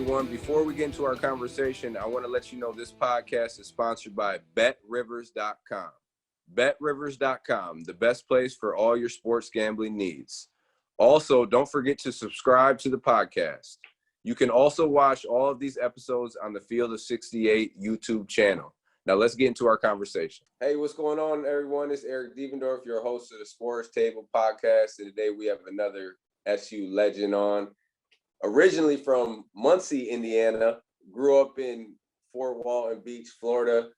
everyone. Before we get into our conversation, I want to let you know this podcast is sponsored by BetRivers.com. BetRivers.com, the best place for all your sports gambling needs. Also, don't forget to subscribe to the podcast. You can also watch all of these episodes on the Field of 68 YouTube channel. Now, let's get into our conversation. Hey, what's going on, everyone? It's Eric Devendorf, your host of the Sports Table podcast. And today we have another SU legend on. Originally from Muncie, Indiana, grew up in Fort Walton Beach, Florida,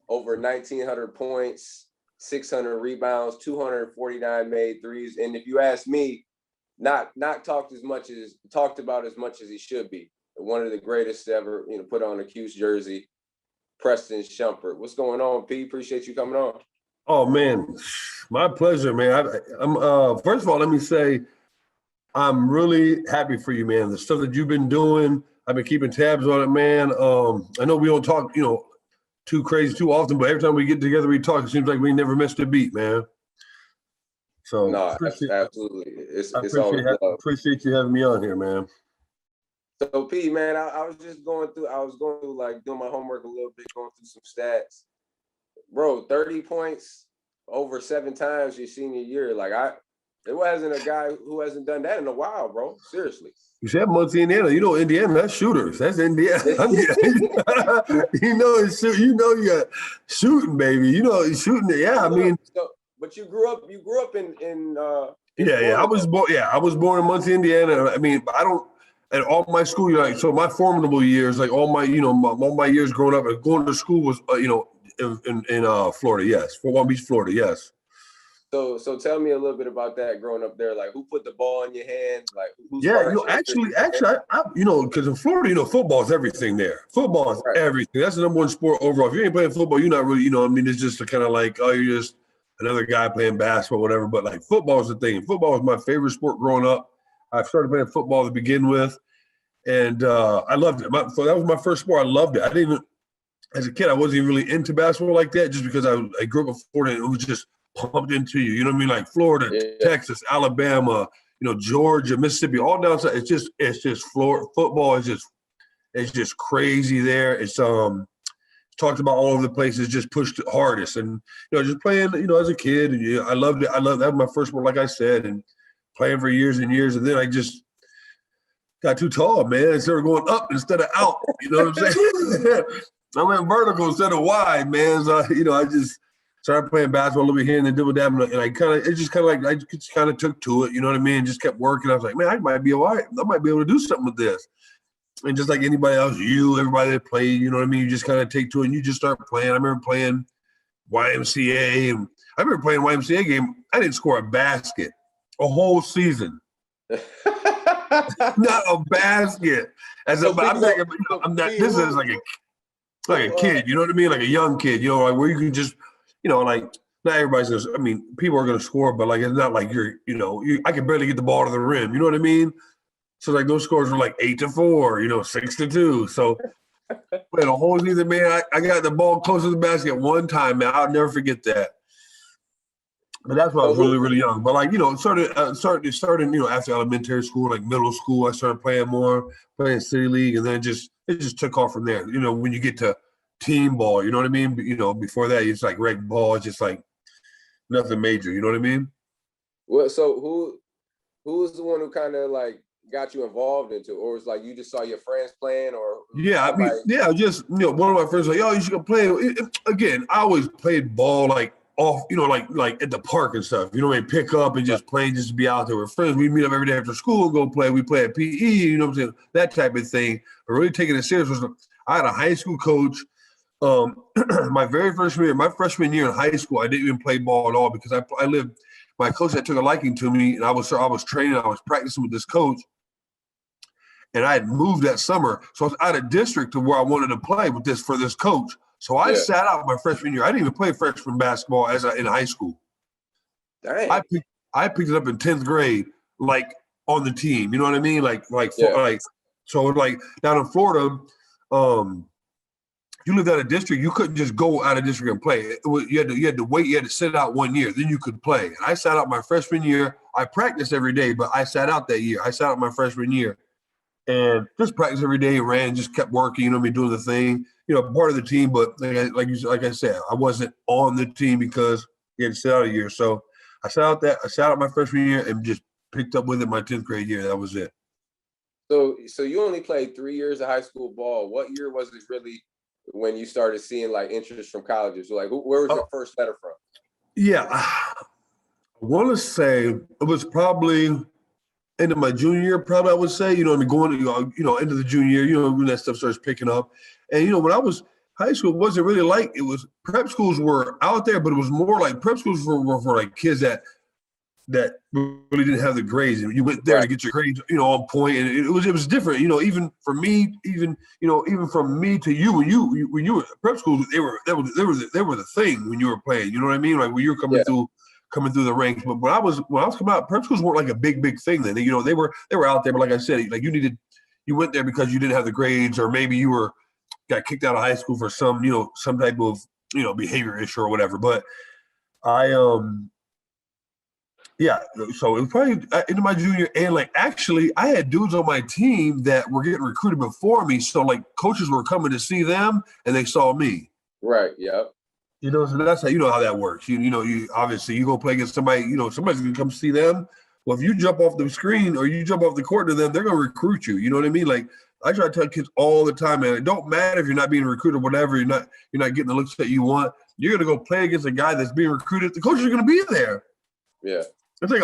over 1,900 points, 600 rebounds, 249 made threes. And if you ask me, not talked about as much as he should be. One of the greatest to ever, put on a Cuse jersey, Preston Shumpert. What's going on, P? Appreciate you coming on. Oh man, my pleasure, man. I'm first of all, let me say I'm really happy for you, man. The stuff that you've been doing, I've been keeping tabs on it, man. I know we don't talk, too crazy too often, but every time we get together, we talk. It seems like we never missed a beat, man. So no, absolutely. I appreciate you having me on here, man. So P, man, I was going through like doing my homework a little bit, going through some stats. Bro, 30 points over 7 times your senior year. Like there wasn't a guy who hasn't done that in a while, bro. Seriously. You said Muncie, Indiana. Indiana, that's shooters. That's Indiana. You got shooting, baby. Shooting. Yeah, I mean. But you grew up in yeah. I was born in Muncie, Indiana. I mean, at all my school, so my formidable years, like all my years growing up and going to school was, in Florida, yes. Fort Walton Beach, Florida, yes. So tell me a little bit about that growing up there. Like, who put the ball in your hand? Like, actually, because in Florida, football is everything there. Football is everything. That's the number one sport overall. If you ain't playing football, you're not really, it's just a kind of like, oh, you're just another guy playing basketball, whatever. But like, football is the thing. Football was my favorite sport growing up. I started playing football to begin with, and I loved it. So that was my first sport. I loved it. As a kid, I wasn't even really into basketball like that, just because I grew up in Florida and it was just pumped into you. You know what I mean? Like Florida, Texas, Alabama, Georgia, Mississippi, all down south. It's just Florida football is just crazy there. It's talked about all over the place. It's just pushed the hardest, and just playing. As a kid, and I loved it. That was my first one, like I said, and playing for years and years, and then I just got too tall, man. I started going up instead of out. You know what I'm saying? I went vertical instead of wide, man. So I just started playing basketball a little bit here and then did that, and I just kind of took to it. You know what I mean? Just kept working. I was like, man, I might be all right. I might be able to do something with this. And just like anybody else, everybody that played, you know what I mean? You just kind of take to it and you just start playing. I remember playing YMCA, and I remember playing YMCA game. I didn't score a basket a whole season. Not a basket. This is like a kid, you know what I mean? Like a young kid, like where you can just, like not everybody's gonna, people are gonna score, but like it's not like I can barely get the ball to the rim, you know what I mean? So like those scores were like 8-4, 6-2. So man, a whole season, man, I got the ball close to the basket one time, man. I'll never forget that. But that's when I was really, really young. But like, started after elementary school, like middle school, I started playing city league, and then it just took off from there. When you get to team ball, you know what I mean? Before that, it's like rec ball, it's just like nothing major, you know what I mean? Well, so who was the one who kind of like got you involved into, or was like you just saw your friends playing, or just one of my friends was like, you should go play. Again, I always played ball like off, like at the park and stuff. Pick up and just play, just to be out there with friends. We meet up every day after school and go play. We play at PE, you know what I'm saying? That type of thing. But really taking it serious was I had a high school coach. My freshman year in high school, I didn't even play ball at all because my coach had took a liking to me, and I was training, I was practicing with this coach, and I had moved that summer. So I was out of district to where I wanted to play for this coach. So I sat out my freshman year. I didn't even play freshman basketball in high school. Dang. I picked it up in 10th grade, like on the team. You know what I mean? So like down in Florida, you lived out of district, you couldn't just go out of district and play. You had to wait. You had to sit out 1 year, then you could play. And I sat out my freshman year. I practiced every day, but I sat out that year. I sat out my freshman year. and just practice every day, ran, just kept working, doing the thing, part of the team. But like I said, I wasn't on the team because he had to sit out a year. So I sat out my freshman year and just picked up with it my 10th grade year. That was it. So you only played 3 years of high school ball. What year was it really when you started seeing like interest from colleges? So, like, where was your first letter from? Yeah, I want to say it was probably into my junior year, probably I would say, into the junior year, when that stuff starts picking up. And, when I was high school, it wasn't really like it was prep schools were out there, but it was more like prep schools were for like kids that really didn't have the grades. And you went there to get your grades, on point. And it was different, even for me, even from me to you, when you were prep schools, they were the thing when you were playing, you know what I mean? Like when you were coming through the ranks. But when I was coming out, prep schools weren't like a big thing then. They were out there, but like I said, like you went there because you didn't have the grades, or maybe you got kicked out of high school for some type of behavior issue or whatever. But I so it was probably into my junior, and like actually I had dudes on my team that were getting recruited before me, so like coaches were coming to see them and they saw me. Right. Yep. So that's how that works. You obviously you go play against somebody, somebody's gonna come see them. Well, if you jump off the screen or you jump off the court to them, they're gonna recruit you. You know what I mean? Like I try to tell kids all the time, man, it don't matter if you're not being recruited or whatever, you're not getting the looks that you want. You're gonna go play against a guy that's being recruited. The coaches are gonna be there. Yeah. It's like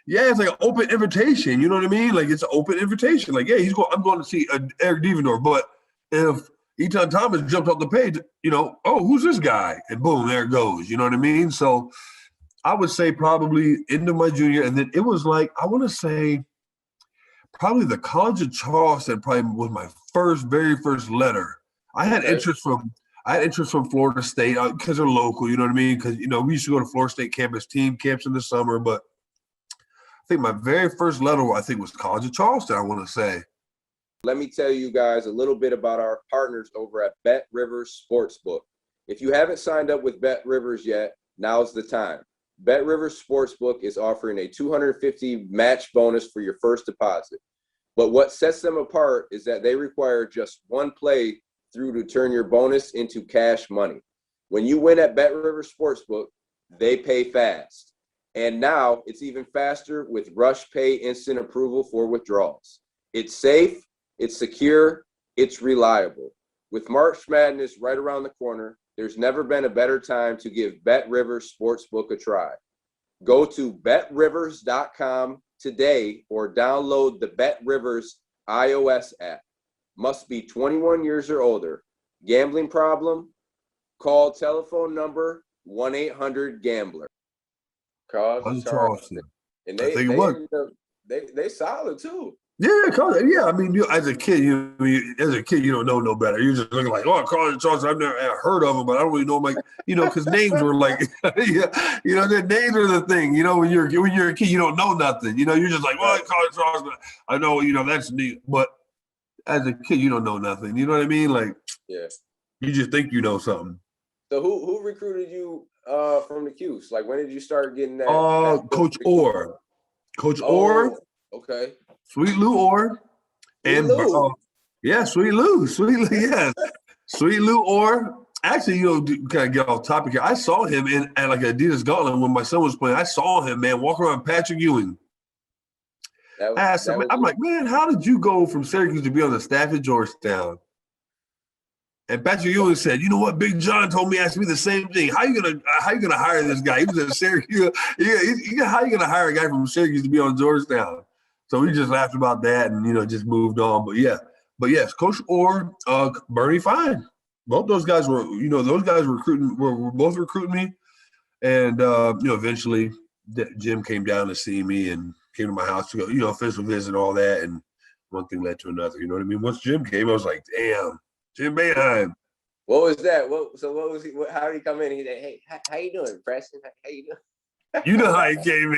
it's like an open invitation. You know what I mean? Like it's an open invitation. Like, yeah, I'm going to see Eric Devendorf. But if Eton Thomas jumped off the page, oh, who's this guy? And boom, there it goes. You know what I mean? So I would say probably into my junior, and then it was like, I want to say probably the College of Charleston probably was my very first letter. I had interest from Florida State because they're local, you know what I mean? Because, we used to go to Florida State campus team camps in the summer. But I think my very first letter, was College of Charleston, I want to say. Let me tell you guys a little bit about our partners over at Bet Rivers Sportsbook. If you haven't signed up with Bet Rivers yet, now's the time. Bet Rivers Sportsbook is offering a $250 match bonus for your first deposit. But what sets them apart is that they require just one play through to turn your bonus into cash money. When you win at Bet Rivers Sportsbook, they pay fast. And now it's even faster with Rush Pay instant approval for withdrawals. It's safe, it's secure, it's reliable. With March Madness right around the corner, there's never been a better time to give Bet Rivers Sportsbook a try. Go to betrivers.com today or download the Bet Rivers iOS app. Must be 21 years or older. Gambling problem? Call telephone number 1-800-GAMBLER. College Charleston. And they solid too. Yeah, I mean, as a kid, you don't know no better. You're just looking like, oh, College Charleston, I've never heard of them, but I don't really know them, because names were like, the names are the thing. When you're a kid, you don't know nothing. You're just like, well, College Charleston, I know, that's neat, but as a kid, you don't know nothing. You know what I mean? Like, yeah, you just think you know something. So who recruited you from the Cuse? Like, when did you start getting that? Coach Orr. Coach Orr. Okay. Sweet Lou Orr. And Sweet Lou, yes. Sweet Lou Orr. Actually, kind of get off topic here. I saw him at like Adidas Gauntlet when my son was playing. I saw him, man, walk around Patrick Ewing. I asked him, I'm like, man, how did you go from Syracuse to be on the staff at Georgetown? And Patrick Ewing said, you know what? Big John asked me the same thing. How you gonna hire this guy? He was at Syracuse. How you gonna hire a guy from Syracuse to be on Georgetown? So we just laughed about that and just moved on. But yes, Coach Orr, Bernie Fine. Both those guys were, were both recruiting me. And eventually Jim came down to see me and came to my house to go, official visit and all that. And one thing led to another. You know what I mean? Once Jim came, I was like, damn, Jim Boeheim. What was that? What was he? How did he come in? He said, "Hey, how you doing, Preston? How you doing?" You know how he came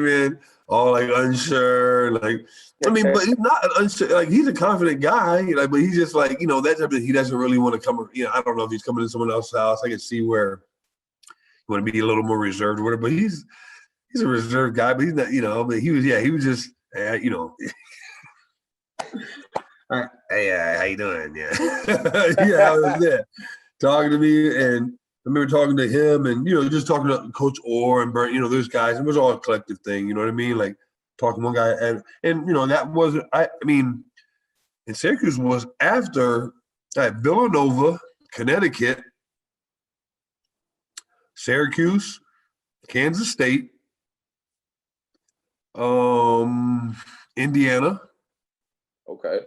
in. All like unsure, like but he's not unsure. Like he's a confident guy, but he's just like that type of. He doesn't really want to come. I don't know if he's coming to someone else's house. I can see where he want to be a little more reserved or whatever. But he's he's a reserve guy, but he's not, but he was just, hey, how you doing? Yeah. Yeah, I was there talking to me. And I remember talking to him and, just talking to Coach Orr and Burnt, those guys. It was all a collective thing, you know what I mean? Like talking to one guy. And that wasn't, and Syracuse was after Villanova, Connecticut, Syracuse, Kansas State, Indiana. Okay.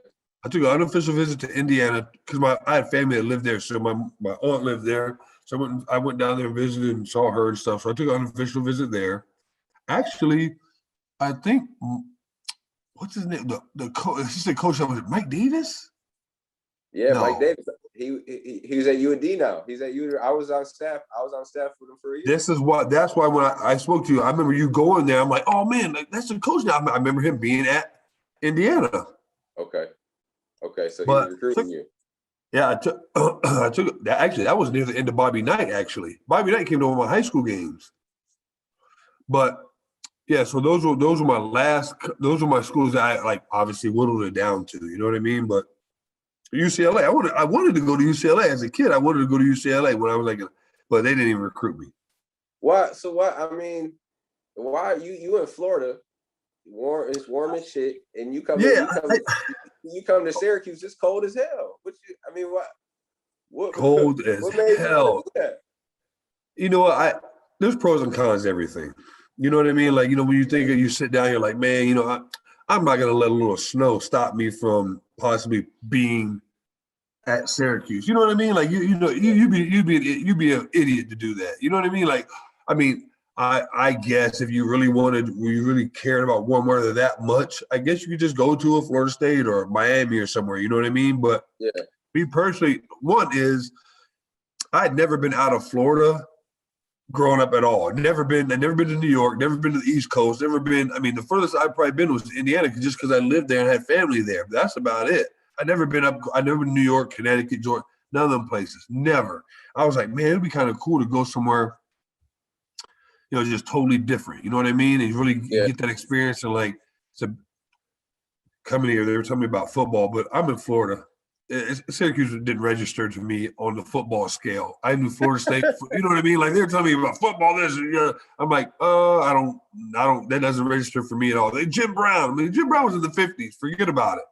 I took an unofficial visit to Indiana because I had family that lived there. So my aunt lived there. So I went down there and visited and saw her and stuff. So I took an unofficial visit there. Actually, I think what's his name? The coach. He said coach. Was it Mike Davis? Yeah, no. Mike Davis. He's at UND now. He's at UND. I was on staff with him for a year. That's why when I spoke to you, I remember you going there. I'm like, oh man, that's the coach now. I remember him being at Indiana. Okay, so he was recruiting you. Yeah, I took that. Actually, that was near the end of Bobby Knight. Actually, Bobby Knight came to one of my high school games. But yeah, so those were my schools that I obviously whittled it down to. You know what I mean? But UCLA, I wanted to go to UCLA as a kid. I wanted to go to UCLA when I was but they didn't even recruit me. Why? So what? I mean, why you in Florida? It's warm as shit, and you come. Yeah, you come to Syracuse. It's cold as hell. What cold as hell? You know what? There's pros and cons to everything. You know what I mean? Like, when you think you sit down, you're like, man, I'm not gonna let a little snow stop me from possibly being at Syracuse. You know what I mean? Like you'd be an idiot to do that. You know what I mean? Like, I guess if you really cared about warm weather that much, I guess you could just go to a Florida State or Miami or somewhere. You know what I mean? But me personally, one is I'd never been out of Florida growing up at all. I'd never been to New York, never been to the East Coast, never been. The furthest I've probably been was Indiana, just because I lived there and had family there. But that's about it. I'd never been to New York, Connecticut, Georgia, none of them places. Never. I was like, man, it'd be kind of cool to go somewhere, just totally different. You know what I mean? And you really get that experience and coming here. They were telling me about football, but I'm in Florida. Syracuse didn't register to me on the football scale. I knew Florida State. You know what I mean? Like they were telling me about football. I'm like, I don't. That doesn't register for me at all. Jim Brown. Jim Brown was in the 50s. Forget about it.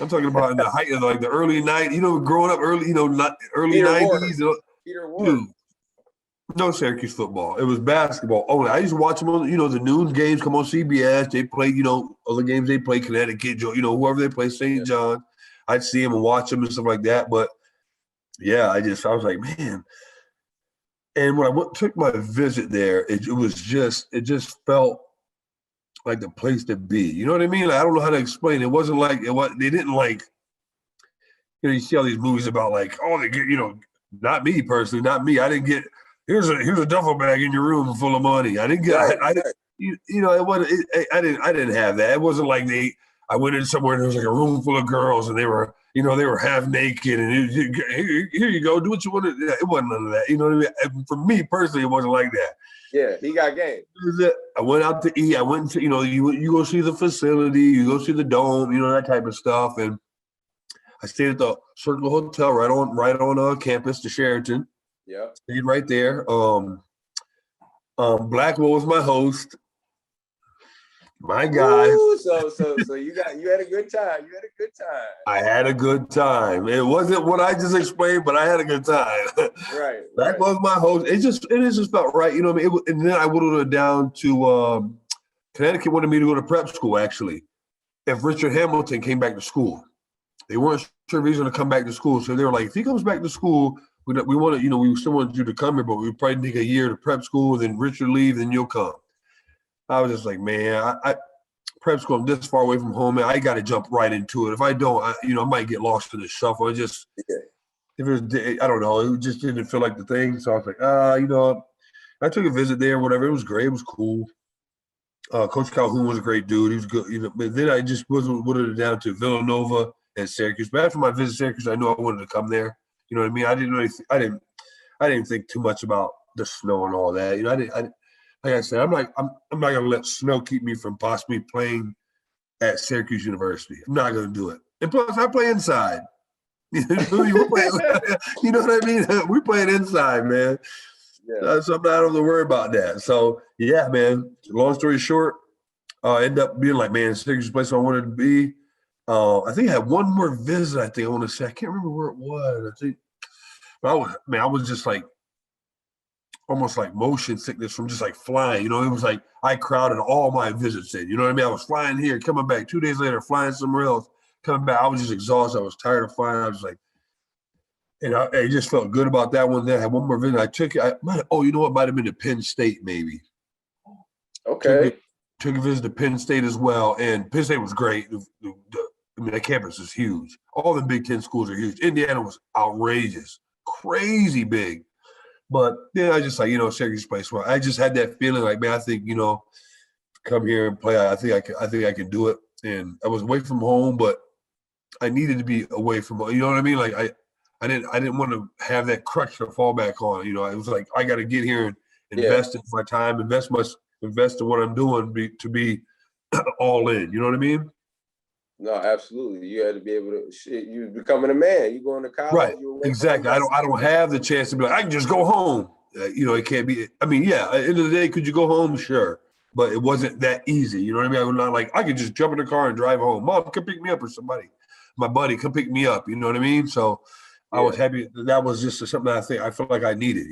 I'm talking about in the height of the early 90s. Growing up early, not early Peter 90s. Ward. Peter Ward. Dude, no Syracuse football. It was basketball only. I used to watch them on, the noon games come on CBS. They play, other games they play, Connecticut, whoever they play, St. John. I'd see them and watch them and stuff like that. But yeah, I was like, man. And when I took my visit there, it just felt like the place to be. You know what I mean? I don't know how to explain. It wasn't like they didn't you see all these movies about they get, not me personally, not me. I didn't get here's a duffel bag in your room full of money. I didn't get it wasn't I didn't have that. It wasn't like I went in somewhere and there was a room full of girls and they were half naked and here you go, do what you want to. It wasn't none of that. You know what I mean? For me personally, it wasn't like that. Yeah, he got game. I went out to eat. I went to, you go see the facility, you go see the dome, that type of stuff. And I stayed at the Circle Hotel right on campus, the Sheraton. Yeah. Stayed right there. Blackwell was my host. My guy. Ooh, so you had a good time. You had a good time. I had a good time. It wasn't what I just explained, but I had a good time. Right. That was my host. It just felt right. You know what I mean? And then I whittled it down to Connecticut wanted me to go to prep school, actually. If Richard Hamilton came back to school. They weren't sure if he was going to come back to school. So they were like, if he comes back to school, we want to, we still want you to come here, but we probably take a year to prep school, then Richard leave, then you'll come. I was just like, man, I prep school, I'm this far away from home, man. I got to jump right into it. If I don't, I might get lost in the shuffle. If it was, I don't know, it just didn't feel like the thing. So I was like, I took a visit there, whatever. It was great. It was cool. Coach Calhoun was a great dude. He was good, but then I just whittled it down to Villanova and Syracuse. But after my visit to Syracuse, I knew I wanted to come there. You know what I mean? I didn't think too much about the snow and all that. like I said, I'm not gonna let snow keep me from possibly playing at Syracuse University. I'm not gonna do it. And plus, I play inside. You know what I mean? We're playing inside, man. Yeah. So I'm not have to worry about that. So yeah, man. Long story short, end up being like, man, Syracuse place I wanted to be. I think I had one more visit. I think I want to say I can't remember where it was. I think, but I was just like almost like motion sickness from just like flying. You know, it was like I crowded all my visits in. You know what I mean? I was flying here, coming back 2 days later, flying somewhere else, coming back. I was just exhausted. I was tired of flying. I was like, and I just felt good about that one. Then I had one more visit. I took it. You know what? Might have been to Penn State, maybe. Okay. Took a visit to Penn State as well, and Penn State was great. The campus is huge. All the Big Ten schools are huge. Indiana was outrageous, crazy big. But then I just like, Syracuse place. Well, I just had that feeling like, man, I think, come here and play. I think I can do it. And I was away from home, but I needed to be away from home. You know what I mean? Like I didn't want to have that crutch to fall back on. It was like I got to get here and invest in my time, invest in what I'm doing to be all in. You know what I mean? No, absolutely. You had to be able to. You're becoming a man. You going to college, right? Exactly. I don't have the chance to be like I can just go home. It can't be. I mean, yeah. At the end of the day, could you go home? Sure, but it wasn't that easy. You know what I mean? I was not like I could just jump in the car and drive home. Mom, come pick me up, or somebody, my buddy, come pick me up. You know what I mean? So I was happy. That was just something I felt like I needed.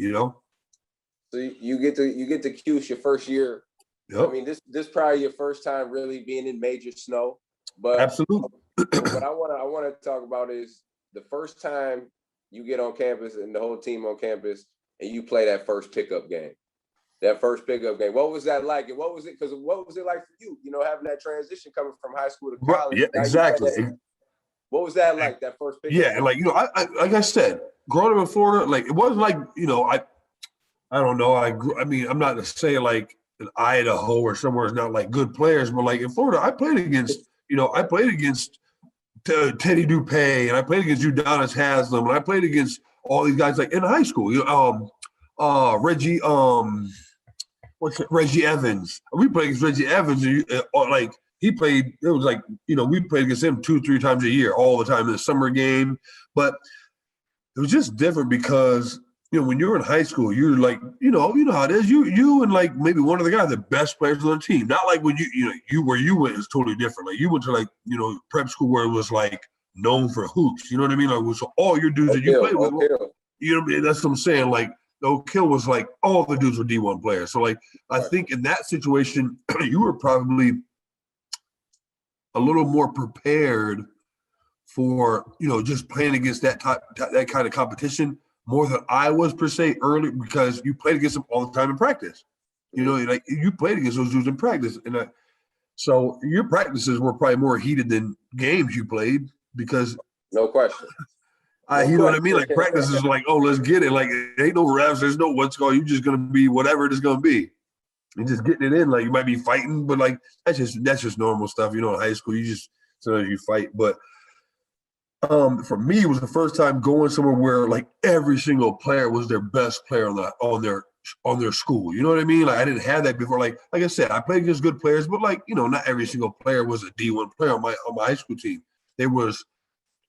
So you get to Cuse your first year. Yep. I mean, this probably your first time really being in major snow. But absolutely, what I want to talk about is the first time you get on campus and the whole team on campus and you play that first pickup game. That first pickup game. What was that like? And what was it? Because what was it like for you? Having that transition coming from high school to college. Yeah, exactly. What was that like? That first pickup? Yeah, game? And like I said, growing up in Florida, like it wasn't like I don't know. I'm not to say like in Idaho or somewhere is not like good players, but like in Florida, I played against. I played against Teddy Dupay, and I played against Udonis Haslam, and I played against all these guys like in high school. Reggie, Reggie Evans. We played against Reggie Evans, and he played. It was like we played against him 2-3 times a year, all the time in the summer game. But it was just different because when you're in high school, you're like, you know how it is. You and like maybe one of the guys, the best players on the team. Not like when you where you went is totally different. Like you went to like prep school where it was like known for hoops. You know what I mean? Like so all your dudes that you played with. You know what I mean? That's what I'm saying. Like Oak Hill was like all the dudes were D1 players. So like I think in that situation, you were probably a little more prepared for just playing against that kind of competition. More than I was per se early because you played against them all the time in practice. Like you played against those dudes in practice. And so your practices were probably more heated than games you played because – no question. You know what I mean? Like practice is like, oh, let's get it. Like ain't no refs. There's no what's going. You're just going to be whatever it is going to be. And just getting it in. Like you might be fighting, but like that's just normal stuff. In high school, sometimes you fight. But for me, it was the first time going somewhere where like every single player was their best player on their school. You know what I mean? Like I didn't have that before. Like I said, I played against good players, but like not every single player was a D1 player on my high school team. There was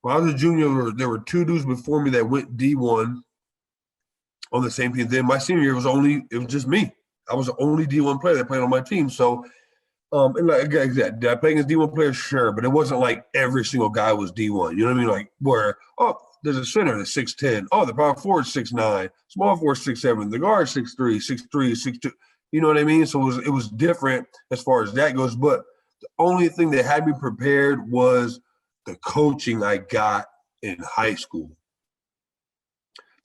when I was a junior, there were 2 dudes before me that went D1 on the same team. Then my senior year it was just me. I was the only D1 player that played on my team. So. And like did I play against D1 players? Sure, but it wasn't like every single guy was D1. You know what I mean? Like where there's a center that's 6'10". The power forward 6'9", small forward 6'7", the guard 6'3", 6'3", 6'2". You know what I mean? So it was different as far as that goes. But the only thing that had me prepared was the coaching I got in high school,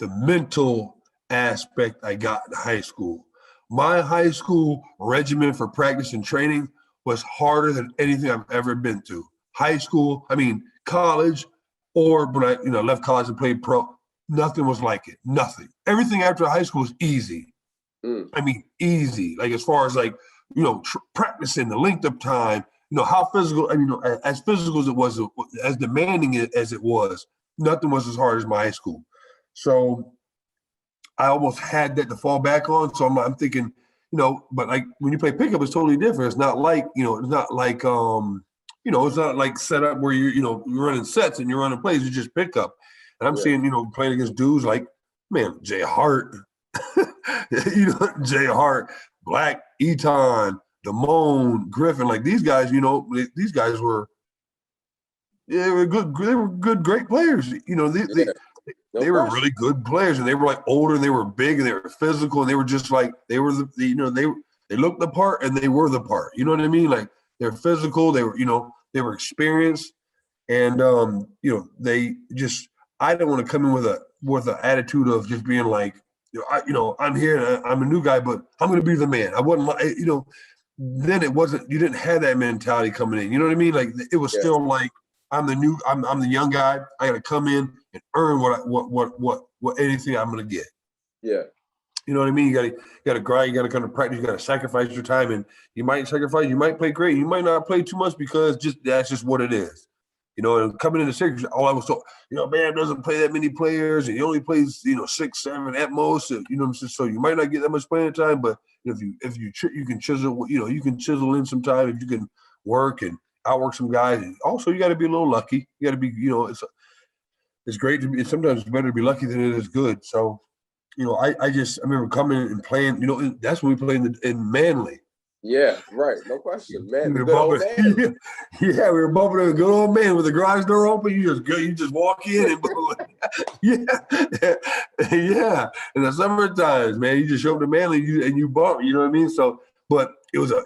the mental aspect I got in high school. My high school regimen for practice and training was harder than anything I've ever been through. High school, college, or when I left college and played pro, nothing was like it. Nothing. Everything after high school was easy. Easy. Like as far as like practicing, the length of time, how physical. As physical as it was, as demanding as it was, nothing was as hard as my high school. So. I almost had that to fall back on. So I'm thinking, but like when you play pickup, it's totally different. It's not like, it's not like, it's not like set up where you're running sets and you're running plays. You just pick up. And I'm seeing, playing against dudes like, man, Jay Hart, Jay Hart, Black, Eton, Damone, Griffin, like these guys, these guys were, they were good, great players. They were really good players, and they were like older, and they were big, and they were physical, and they were just like they looked the part, and they were the part. You know what I mean? Like they're physical, they were experienced, and they just I didn't want to come in with an attitude of just being like, I'm here, and I'm a new guy, but I'm going to be the man. I wasn't like, then it wasn't. You didn't have that mentality coming in. You know what I mean? Like it was still like I'm the young guy. I got to come in and earn what anything I'm going to get. Yeah. You know what I mean? You got to grind. You got to kind of practice. You got to sacrifice your time, and you might sacrifice. You might play great. You might not play too much because that's just what it is. And coming into Syracuse, all I was told, Bam doesn't play that many players, and he only plays, 6, 7 at most. And, so you might not get that much playing time, but if you can chisel, you can chisel in some time if you can work and outwork some guys. And also, you got to be a little lucky. You got to be, it's great to be. Sometimes it's better to be lucky than it is good. So, I remember coming and playing. That's when we played in Manly. Yeah, right. No question, man. We were bumping a good old man with the garage door open. You just walk in and yeah. In the summer times, man, you just show up to Manly and you bump. You know what I mean? So, but it was a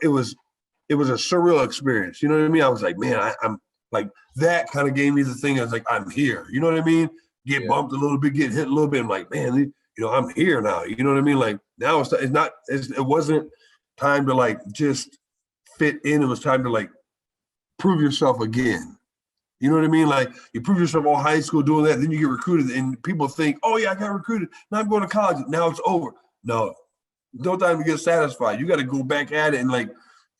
surreal experience. You know what I mean? I was like, man, I'm like that kind of gave me the thing. I was like, I'm here. You know what I mean? Get bumped a little bit, get hit a little bit. I'm like, man, I'm here now. You know what I mean? Like now it wasn't time to like just fit in. It was time to like prove yourself again. You know what I mean? Like you prove yourself all high school doing that, then you get recruited, and people think, oh yeah, I got recruited. Now I'm going to college. Now it's over. No time to get satisfied. You got to go back at it and like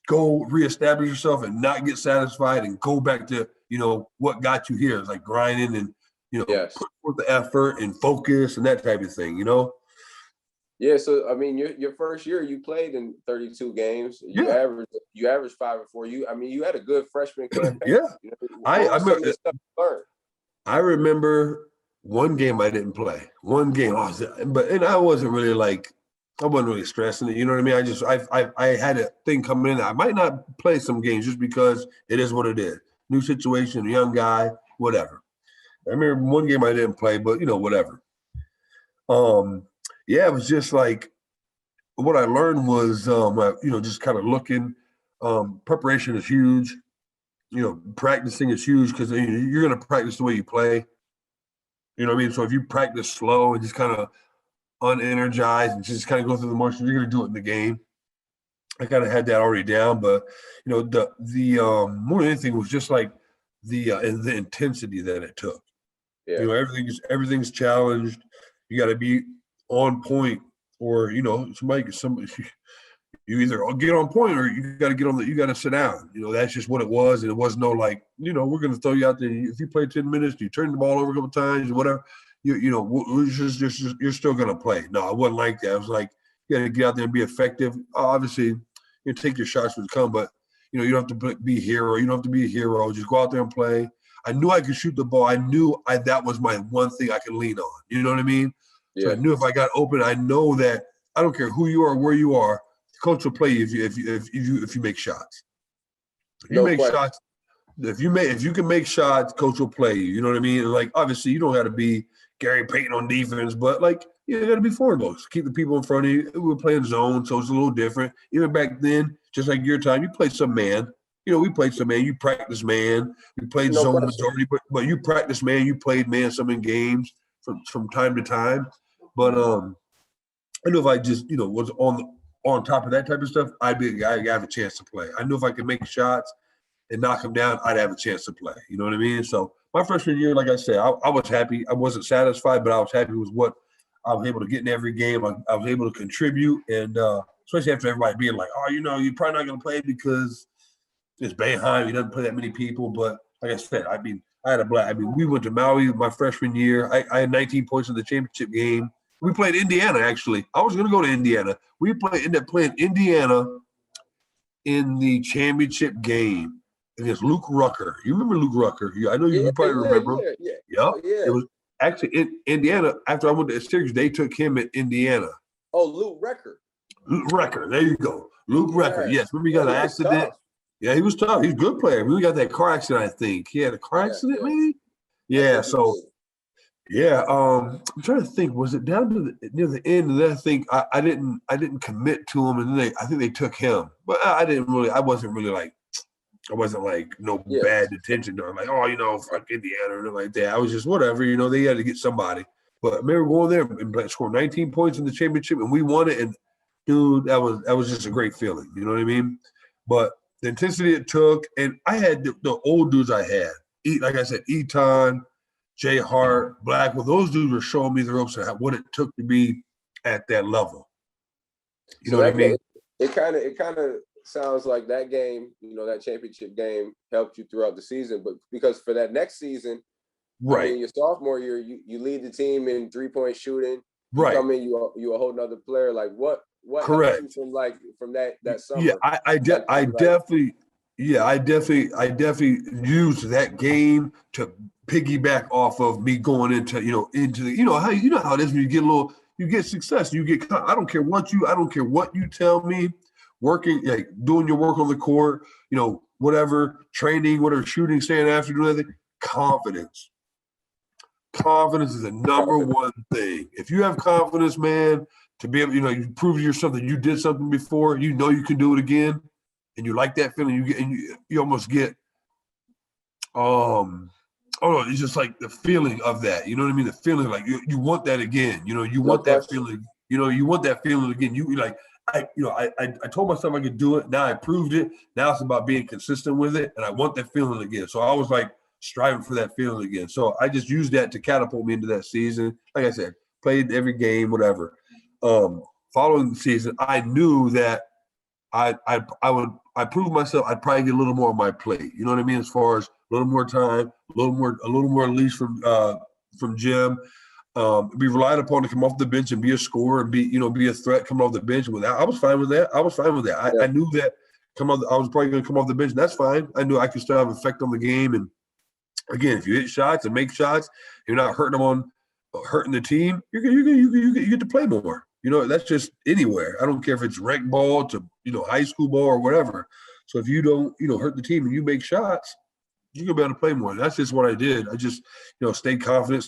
go reestablish yourself and not get satisfied and go back to what got you here. It's like grinding and put forth the effort and focus and that type of thing. Yeah, so I mean, your first year you played in 32 games. You averaged 5 or 4. You had a good freshman campaign. Yeah, I remember one game I didn't play. One game, and I wasn't really like I wasn't really stressing it. You know what I mean? I had a thing coming in. I might not play some games just because it is what it is. New situation, young guy, whatever. I remember one game I didn't play, but whatever. Yeah, it was just like what I learned was, just kind of looking. Preparation is huge. Practicing is huge because you're going to practice the way you play. You know what I mean? So if you practice slow and just kind of unenergized and just kind of go through the motions, you're going to do it in the game. I kind of had that already down, but the more than anything was just like the intensity that it took. Yeah. Everything's challenged. You got to be on point, or somebody you either get on point or you got to you got to sit down. That's just what it was, and it was no like we're going to throw you out there. If you play 10 minutes, you turn the ball over a couple times, whatever. You're still going to play. No, I wasn't like that. I was like, you got to get out there and be effective. Obviously, you take your shots when they come, but you don't have to be a hero. You don't have to be a hero. Just go out there and play. I knew I could shoot the ball. I knew that was my one thing I could lean on. You know what I mean? Yeah. So I knew if I got open, I know that I don't care who you are, where you are, the coach will play you if you make shots. Shots. If you can make shots, coach will play you. You know what I mean? And like obviously you don't got to be Gary Payton on defense, but like you got to be forward goals. Keep the people in front of you. We were playing zone, so it's a little different. Even back then, just like your time, you played some man. We played some man. You practiced man. We played zone majority, but you practiced man. You played man some in games from time to time. But I knew if I just was on top of that type of stuff, I'd have a chance to play. I knew if I could make shots and knock them down, I'd have a chance to play. You know what I mean? So my freshman year, like I said, I was happy. I wasn't satisfied, but I was happy with what I was able to get in every game. I was able to contribute, and especially after everybody being like, oh, you're probably not going to play because it's Boeheim. He doesn't play that many people. But like I said, I had a blast. We went to Maui my freshman year. I had 19 points in the championship game. We played Indiana, actually. I was going to go to Indiana. We ended up playing Indiana in the championship game against Luke Rucker. You remember Luke Rucker? I know you probably remember him. Yeah. Yep. Oh, yeah. It was actually in Indiana. After I went to Syracuse, they took him at Indiana. Oh, Luke Rucker. Luke Rucker. There you go. Luke Rucker. Yes. Remember he got an accident? Tough. Yeah, he was tough. He's a good player. We got that car accident, I think. He had a car accident, maybe? Yeah, so – yeah, I'm trying to think. Was it down to near the end? And then I think I didn't commit to him, and then I think they took him. But I wasn't like no bad intention to him. Like, oh, fuck Indiana or like that. I was just whatever, they had to get somebody. But I remember going there and scored 19 points in the championship, and we won it. And dude, that was just a great feeling. You know what I mean? But the intensity it took, and I had the old dudes I had. Like I said, Eton, Jay Hart, Blackwell, those dudes were showing me the ropes of what it took to be at that level. You know what I mean? It kind of sounds like that game, that championship game helped you throughout the season, but because for that next season, right? I mean, your sophomore year, you lead the team in 3-point shooting. Right. Come in, you a whole nother player. Like what Correct. helped you from that summer? Yeah, I definitely used that game to piggyback off of me going into the how it is when you get success, I don't care what you tell me, working, like doing your work on the court, whatever, training, whatever, shooting, staying after, doing anything, confidence is the number one thing. If you have confidence, man, to be able, you prove to yourself that you did something before, you can do it again, and you like that feeling, you almost get it's just like the feeling of that. You know what I mean? The feeling like you want that again. You want that feeling. You want that feeling again. I told myself I could do it. Now I proved it. Now it's about being consistent with it, and I want that feeling again. So I was like striving for that feeling again. So I just used that to catapult me into that season. Like I said, played every game, whatever. Following the season, I knew that I proved myself. I'd probably get a little more on my plate. You know what I mean? As far as a little more time, a little more leash from Jim. Be relied upon to come off the bench and be a scorer and be a threat coming off the bench. I was fine with that. I knew that I was probably going to come off the bench, and that's fine. I knew I could still have effect on the game. And again, if you hit shots and make shots, you're not hurting the team. You get to play more. That's just anywhere. I don't care if it's rec ball to high school ball or whatever. So if you don't hurt the team and you make shots, you're gonna be able to play more. That's just what I did. I just stayed confident,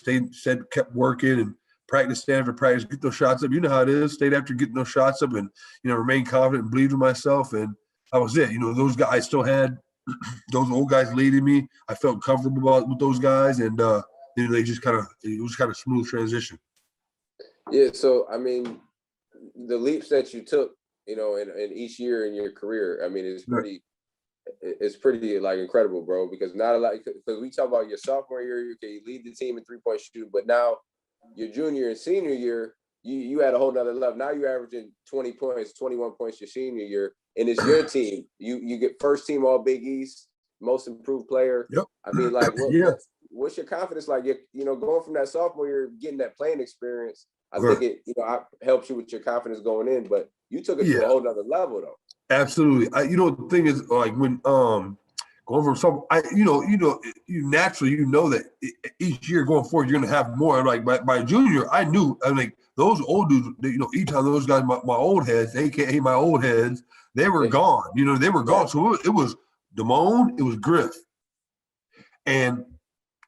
kept working and practice after practice, get those shots up. You know how it is. Stayed after getting those shots up and remain confident and believed in myself. And that was it. Those guys, I still had those old guys leading me. I felt comfortable with those guys, and they just it was kind of smooth transition. Yeah. So I mean, the leaps that you took, in each year in your career, I mean, it's pretty like incredible, bro, because not a lot, because we talk about your sophomore year, you lead the team in 3-point shooting, but now your junior and senior year, you had a whole nother level. Now you're averaging 20 points, 21 points your senior year, and it's your team. You get first team All Big East, most improved player. Yep. I mean, like, what's your confidence like? Going from that sophomore year, getting that playing experience, I think it helps you with your confidence going in, but you took it to a whole nother level though. Absolutely. The thing is, like, when going from some, you naturally that each year going forward you're gonna have more. Like by junior, I knew. I mean, those old dudes, each time those guys, my old heads, aka my old heads, they were gone. They were gone. So it was Damone, it was Griff, and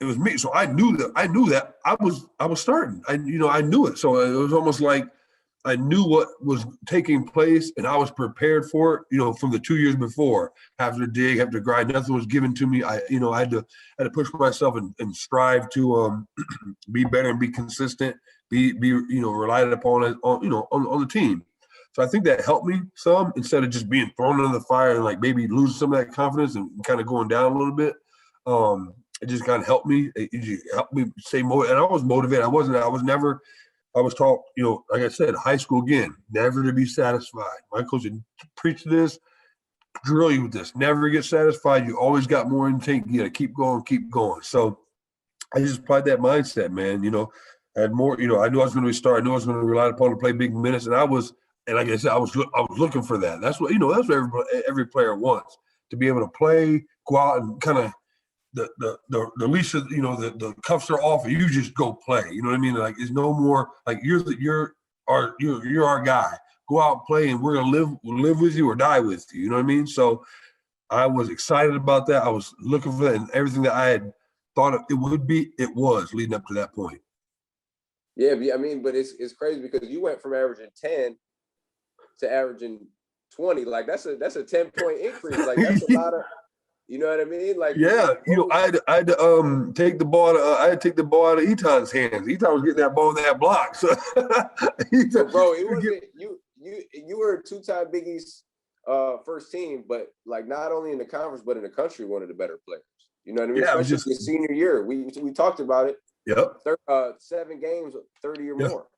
it was me. So I knew that I was starting. I knew it. So it was almost like I knew what was taking place, and I was prepared for it. From the 2 years before, having to dig, having to grind, nothing was given to me. I had to push myself and strive to be better and be consistent, be relied upon on the team. So I think that helped me some, instead of just being thrown into the fire and like maybe losing some of that confidence and kind of going down a little bit. It just kind of helped me. It helped me stay motivated, and I was motivated. I was taught, like I said, high school again, never to be satisfied. My coach would preach this, drill you with this, never get satisfied. You always got more in the tank. You got to keep going. So I just applied that mindset, man. had more, you know, I knew I was going to be starting. I knew I was going to rely upon to play big minutes. And like I said, I was looking for that. That's what, you know, that's what every player wants, to be able to play, go out and kind of the leash of, you know, the cuffs are off and you just go play. You know what I mean? Like, it's no more like you're our guy. Go out and play and we're going to live with you or die with you. You know what I mean? So I was excited about that. I was looking for that, and everything that I had thought it would be, it was leading up to that point. Yeah, I mean, but it's crazy because you went from averaging 10 to averaging 20. Like that's a 10-point increase. Like that's a lot of, you know what I mean? Like, yeah, you know, I had to take the ball. I had to take the ball out of Eton's hands. Eton was getting that ball in that block. So, bro, it wasn't you were a 2-time Big East first team, but like not only in the conference but in the country, one of the better players. You know what I mean? Yeah, especially just his senior year. We talked about it. Yep. 7 games, 30 or more.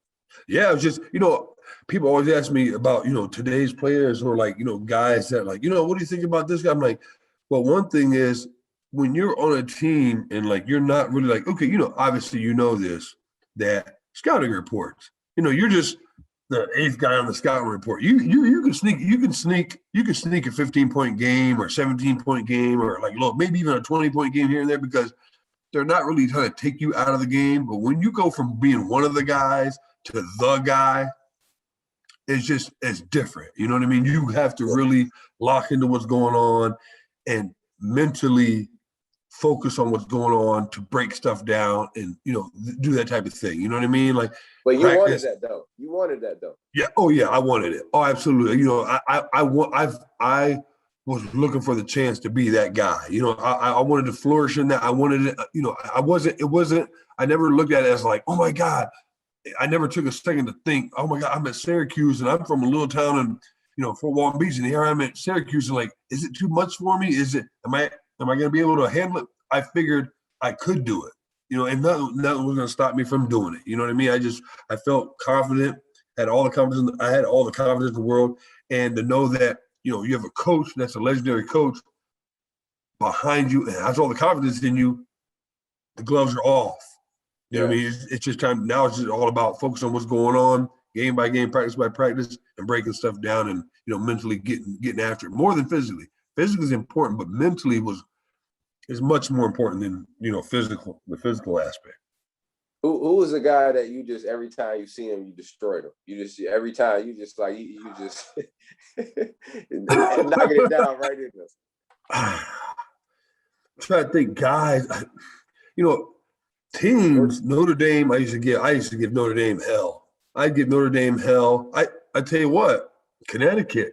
Yeah, it was just, you know, people always ask me about, you know, today's players or like, you know, guys that like, you know, what do you think about this guy? I'm like, well, one thing is when you're on a team and like you're not really like, okay, you know, obviously you know this, that scouting reports, you know, you're just the 8th guy on the scouting report. You can sneak a 15-point game or 17-point game or like look, maybe even a 20-point game here and there because they're not really trying to take you out of the game. But when you go from being one of the guys to the guy, it's different. You know what I mean? You have to really lock into what's going on and mentally focus on what's going on to break stuff down and, you know, do that type of thing. You know what I mean? Like, but you wanted that though. You wanted that though. Yeah. Oh yeah, I wanted it. Oh, absolutely. You know, I was looking for the chance to be that guy. You know, I wanted to flourish in that. I wanted it. You know, I never looked at it as like, oh my God. I never took a second to think, oh my God, I'm at Syracuse and I'm from a little town in, you know, Fort Walton Beach, and here I'm at Syracuse. And like, is it too much for me? Am I going to be able to handle it? I figured I could do it, you know, and nothing was going to stop me from doing it. You know what I mean? I felt confident, had all the confidence. I had all the confidence in the world, and to know that, you know, you have a coach that's a legendary coach behind you and has all the confidence in you, the gloves are off. You know what I mean? It's just time. Now it's just all about focusing on what's going on, game by game, practice by practice, and breaking stuff down and, you know, mentally getting after it more than physically. Physically is important, but mentally is much more important than, you know, the physical aspect. Who was the guy that you just every time you see him, you destroyed him? You just every time you just like you just knocking it down right in this. I'm trying to think, guys. You know, teams, Notre Dame. I used to give Notre Dame hell. I'd give Notre Dame hell. I tell you what, Connecticut,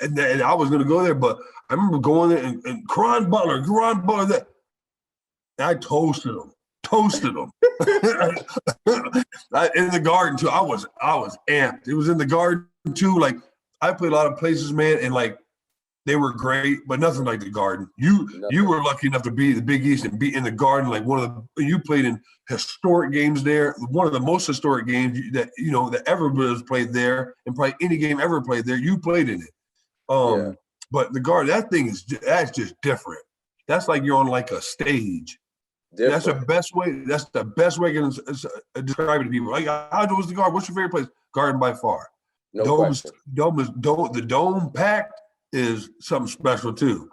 and I was going to go there, but I remember going there and Caron Butler, that I toasted them. In the Garden too. I was amped. It was in the Garden too. Like, I played a lot of places, man, and like they were great, but nothing like the Garden. You were lucky enough to be the Big East and be in the Garden. Like you played in historic games there. One of the most historic games that, you know, that ever was played there, and probably any game ever played there. You played in it. But the Garden, that's just different. That's like you're on like a stage. Different. That's the best way I can describe it to people. Like, how was the Garden? What's your favorite place? Garden by far. The dome packed is something special too.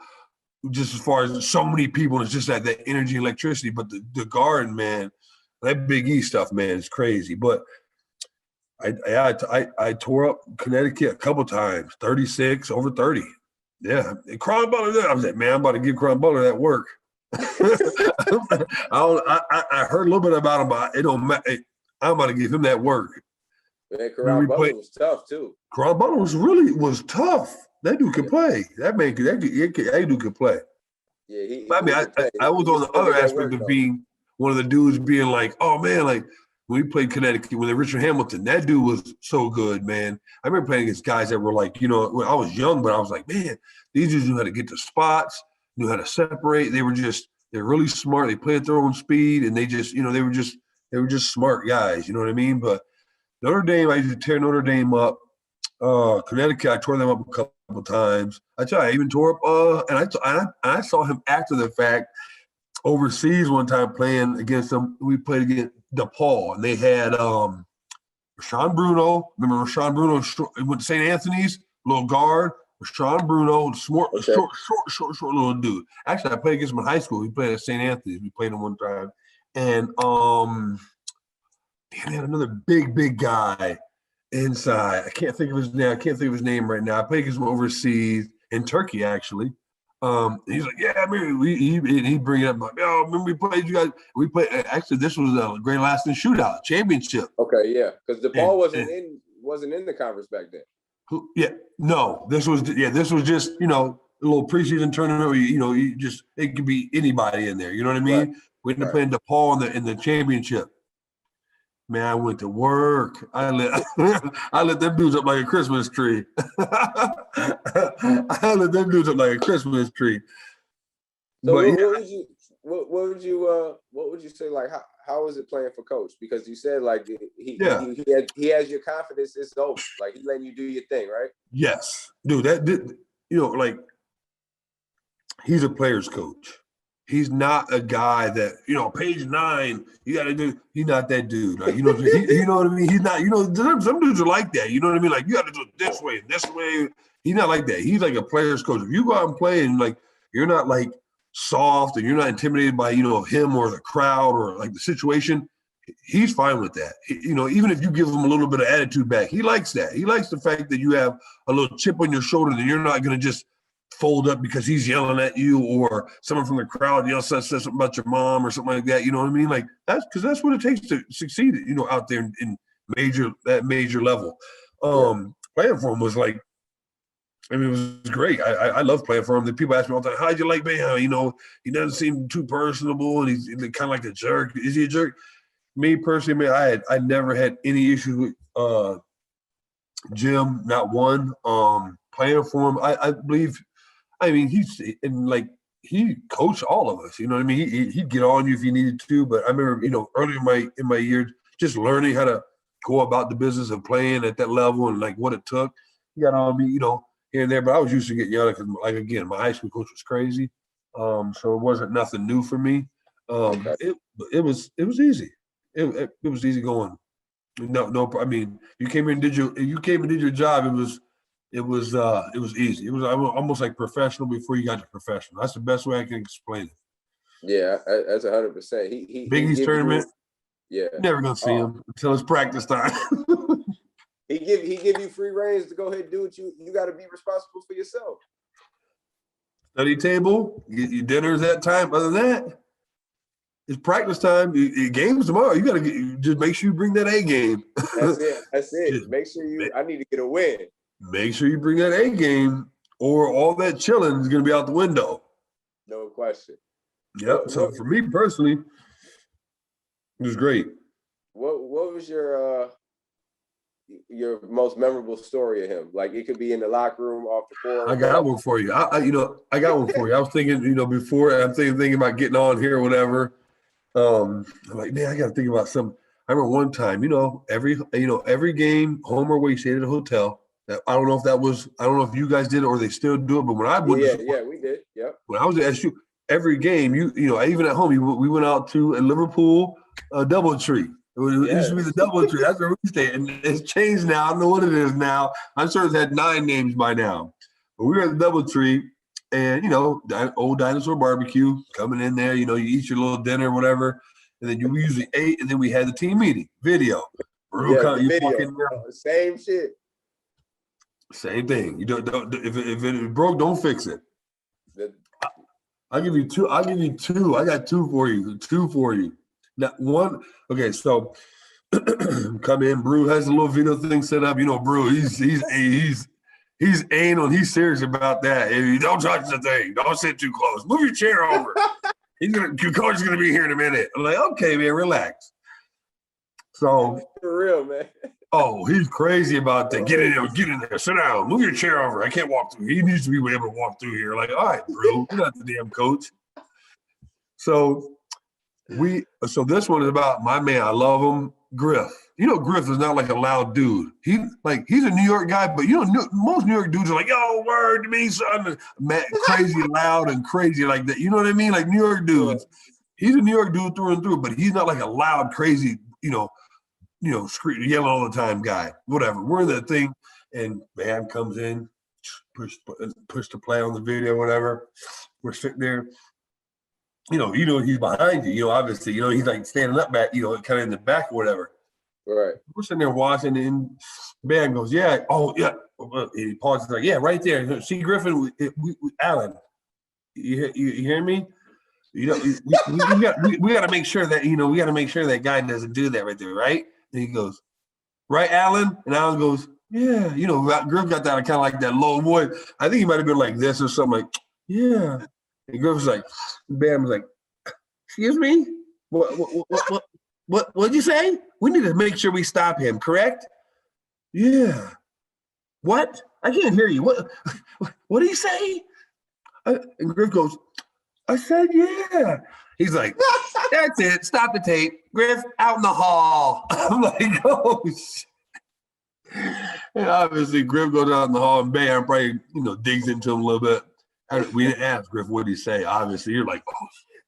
Just as far as so many people, it's just that energy, electricity. But the Garden, man, that Big E stuff, man, is crazy. But I tore up Connecticut a couple times, 36 over 30. Yeah, and Caron Butler. I was like, man, I'm about to give Caron Butler that work. I heard a little bit about him, but it don't matter. I'm about to give him that work. Man, Caron Butler was tough too. Caron Butler was tough. That dude could play. That dude could play. Yeah, I was on the other aspect of being one of the dudes being like, oh man, like when we played Connecticut with Richard Hamilton, that dude was so good, man. I remember playing against guys that were like, you know, when I was young, but I was like, man, these dudes knew how to get to spots, knew how to separate. They're really smart. They play at their own speed, and they were just smart guys. You know what I mean? But Notre Dame, I used to tear Notre Dame up. Connecticut, I tore them up a couple times. I even tore up. And I saw him after the fact overseas one time playing against them. We played against DePaul, and they had Rashawn Bruno. Remember Rashawn Bruno? He went to St. Anthony's, little guard. Rashawn Bruno, short little dude. Actually, I played against him in high school. He played at St. Anthony's. We played him one time. And they had another big guy inside. I can't think of his name right now. I played against him overseas in Turkey, actually. He's like, yeah, I mean, he bring it up like, yo, remember we played you guys? We played. Actually, this was a Great Lasting Shootout championship. Okay, yeah, because DePaul wasn't in the conference back then. Yeah, no, this was just a little preseason tournament where it could be anybody in there. You know what I mean? Right. We ended up playing DePaul in the championship. Man, I went to work. I lit them dudes up like a Christmas tree. I lit them dudes up like a Christmas tree. So what would you say, like, how was it playing for Coach? Because you said like he has your confidence. It's over. Like, he letting you do your thing, right? Yes, dude. Like, he's a player's coach. He's not a guy that, page 9, you got to do. He's not that dude. Like, you know what I mean? He's not, some dudes are like that. You know what I mean? Like, you got to do it this way and this way. He's not like that. He's like a player's coach. If you go out and play and, like, you're not, like, soft and you're not intimidated by, him or the crowd or, like, the situation, he's fine with that. Even if you give him a little bit of attitude back, he likes that. He likes the fact that you have a little chip on your shoulder and you're not going to just fold up because he's yelling at you or someone from the crowd says something about your mom or something like that. You know what I mean? Like, that's what it takes to succeed, out there in major level. Playing for him was like, I mean, it was great. I love playing for him. The people ask me all the time, how'd you like Boeheim? He doesn't seem too personable and he's kind of like a jerk. Is he a jerk? Me personally, man, I never had any issues with Jim, not one. Playing for him, I believe. I mean, he coached all of us. You know what I mean? He'd get on you if you needed to. But I remember, early in my years, just learning how to go about the business of playing at that level and like what it took. He got on me, here and there. But I was used to getting yelled at because, like, again, my high school coach was crazy. So it wasn't nothing new for me. It was easy. It was easy going. No. I mean, you came in and did your job. It was easy. It was almost like professional before you got to professional. That's the best way I can explain it. Yeah, that's 100%. He Big East tournament. Never gonna see him until it's practice time. He give you free reins to go ahead and do what you got to be responsible for yourself. Study table, get your dinners that time. Other than that, it's practice time. Games tomorrow. You got to just make sure you bring that A game. That's it. Make sure I need to get a win. Make sure you bring that A game, or all that chilling is going to be out the window. No question. Yep. So for me personally, it was great. What was your most memorable story of him? Like, it could be in the locker room, off the court. I got one for you. I got one for you. I was thinking, before I'm thinking about getting on here or whatever. I'm like, man, I got to think about something. I remember one time, every game, home or away, stayed at a hotel. I don't know if you guys did it or they still do it, but when I went, we did. Yep. When I was at SU, every game, even at home, we went out to a Liverpool DoubleTree. It used to be the DoubleTree. That's where we stayed, and it's changed now. I don't know what it is now. I'm sure it's had 9 names by now. But we were at the DoubleTree, and old dinosaur barbecue coming in there. You eat your little dinner or whatever, and then we usually ate, and then we had the team meeting video. Same shit. Same thing. You don't if it broke, don't fix it. I'll give you 2. I got 2 for you. Now, one. Okay, so come in. Brew has a little video thing set up. Brew. He's anal. He's serious about that. Hey, don't touch the thing. Don't sit too close. Move your chair over. Your coach is gonna be here in a minute. I'm like, okay, man, relax. So for real, man. Oh, he's crazy about that. Get in there, sit down, move your chair over. I can't walk through. He needs to be able to walk through here. Like, all right, bro, you're not the damn coach. So this one is about my man. I love him, Griff. Griff is not like a loud dude. He's a New York guy, but most New York dudes are like, yo, word to me, son. Crazy loud and crazy like that. You know what I mean? Like New York dudes. He's a New York dude through and through, but he's not like a loud, crazy, screaming, yelling all the time guy. Whatever. We're in that thing, and man comes in, push the play on the video, whatever. We're sitting there. He's behind you. Obviously, he's like standing up back, kind of in the back or whatever. Right. We're sitting there watching, and man goes, yeah, oh yeah. And he pauses like, yeah, right there. See Griffin, Allen. You hear me? We got to make sure that we got to make sure that guy doesn't do that right there, right? And he goes, right, Allen? And Allen goes, yeah. Griff got that kind of like that low voice. I think he might have been like this or something, like, yeah. And Griff was like, Bam was like, excuse me? What'd you say? We need to make sure we stop him, correct? Yeah. What? I can't hear you. What did he say? And Griff goes, I said, yeah. He's like, that's it. Stop the tape. Griff, out in the hall. I'm like, oh, shit. And obviously, Griff goes out in the hall, and Bam probably, digs into him a little bit. We didn't ask Griff, what did he say? Obviously, you're like, oh, shit.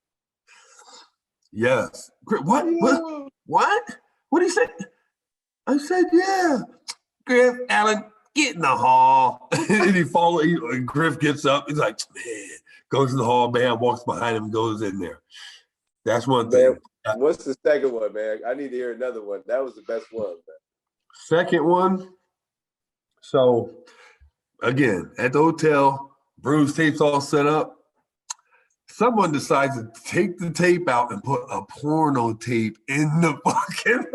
Yes. Griff, what? What did he say? I said, yeah. Griff, Allen, get in the hall. And and Griff gets up. He's like, man. Goes in the hall, Bam walks behind him, goes in there. That's one thing. Man, what's the second one, man? I need to hear another one. That was the best one, man. Second one. So, again, at the hotel, Bruce tape's all set up. Someone decides to take the tape out and put a porno tape in the fucking.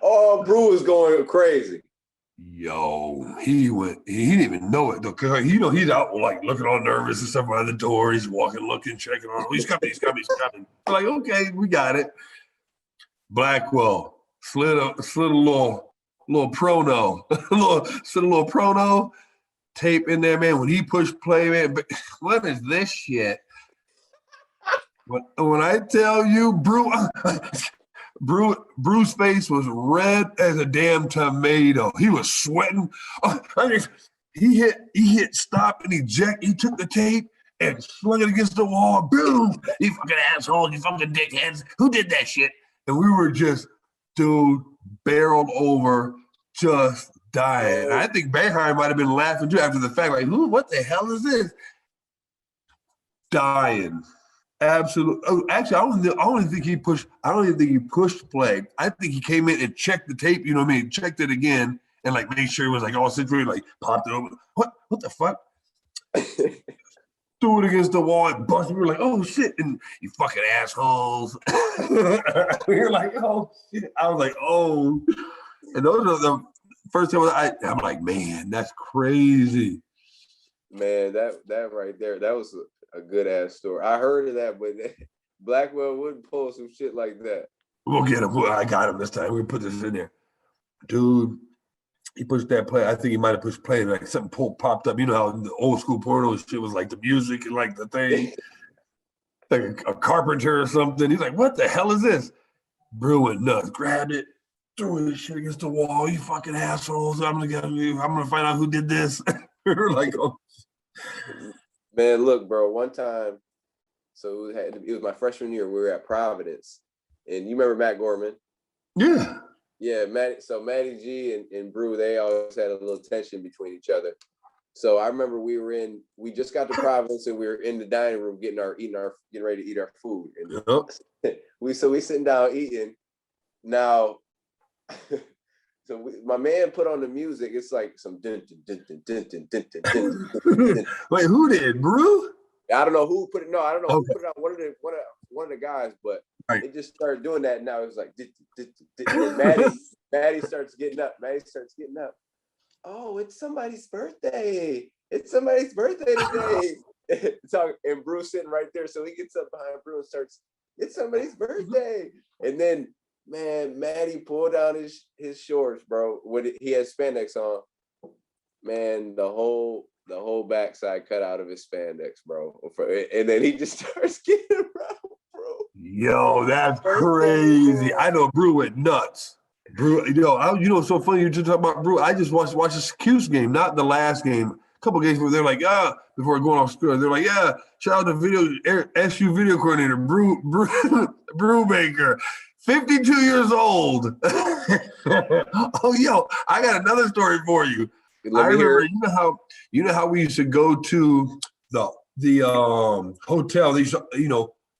Oh, Brew is going crazy. Yo, he didn't even know it though, cause he's out like looking all nervous and stuff behind the door. He's walking, looking, checking on. He's coming. I'm like, okay, we got it. Blackwell slid a little prono, slid a little prono tape in there, man. When he pushed play, man, but what is this shit? When I tell you, Bruce's face was red as a damn tomato. He was sweating. He hit stop and eject. He took the tape and slung it against the wall. Boom! You fucking assholes, you fucking dickheads. Who did that shit? And we were just, dude, barreled over, just dying. I think Boeheim might have been laughing too after the fact, like, what the hell is this? Dying. Absolutely. Oh, actually, I don't even think he pushed play. I think he came in and checked the tape. Checked it again and like made sure it was like all situated. Like popped it over. What the fuck? Threw it against the wall and busted. We were like, oh shit! And you fucking assholes. We were like, oh shit. I was like, oh. And those are the first time I'm like, man, that's crazy. Man, that right there, that was a good ass story. I heard of that, but Blackwell wouldn't pull some shit like that. We'll get him. I got him this time. We put this in there. Dude, he pushed that play. I think he might have pushed play. Like something popped up. You know how the old school porno shit was like the music and like the thing. Like a carpenter or something. He's like, what the hell is this? Brew went nuts. Grabbed it. Threw his shit against the wall. You fucking assholes. I'm gonna find out who did this. We're like, oh. Man, look, bro, one time, so it was my freshman year, we were at Providence, and you remember Matt Gorman? Yeah. Yeah, Matty G and Brew, they always had a little tension between each other. So I remember we just got to Providence and we were in the dining room getting ready to eat our food. And we sitting down eating. Now, my man put on the music. It's like some dun, dun, dun, dun, dun, dun, dun, dun, dun, dun. Wait, who did? Brew? I don't know who put it. No, I don't know who put it on. One of the guys, but it just started doing that. And now it was like, and Maddie starts getting up. Oh, it's somebody's birthday. It's somebody's birthday today. And Bruce sitting right there. So he gets up behind Bruce and starts, it's somebody's birthday. And then, man, Maddie pulled down his shorts, bro. He had spandex on. Man, the whole backside cut out of his spandex, bro. And then he just starts getting around, bro. Yo, that's crazy. I know Brew went nuts. Brew, what's so funny you just talk about Brew. I just watched the Cuse game, not the last game, couple games where they're like, before going off school, they're like, shout out to SU video coordinator, Brewmaker, 52 years old. Oh, yo, I got another story for you. I remember, you know how we used to go to the hotel. They used to,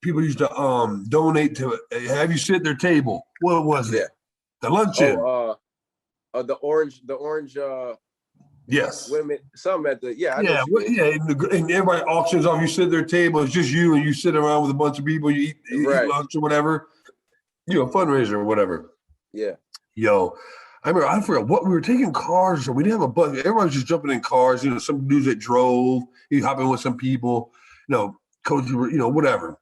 people used to donate to have you sit at their table. What was it? The luncheon. The orange. Yes. Women, some at the and everybody auctions off. You sit at their table. It's just you, and you sit around with a bunch of people. You eat lunch or whatever. Fundraiser or whatever. Yeah. Yo, I forgot what we were taking cars. So we didn't have a bus. Everybody was just jumping in cars. Some dudes that drove. You hop in with some people. Coach, whatever.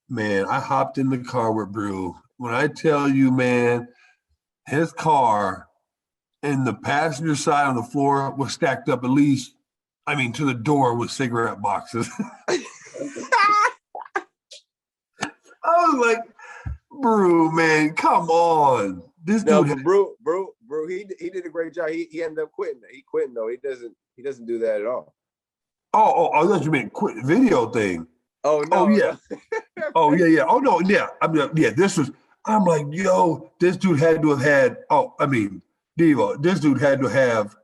Man, I hopped in the car with Brew. When I tell you, man, his car and the passenger side on the floor was stacked up at least, to the door with cigarette boxes. I was like, Brew, man, come on. This dude. Brew, he did a great job. He ended up quitting. He quitting though. He doesn't do that at all. I thought you meant quit video thing. Oh no. Oh yeah. Oh yeah. Oh no, yeah. I'm like, yo, this dude had to have had. Devo, this dude had to have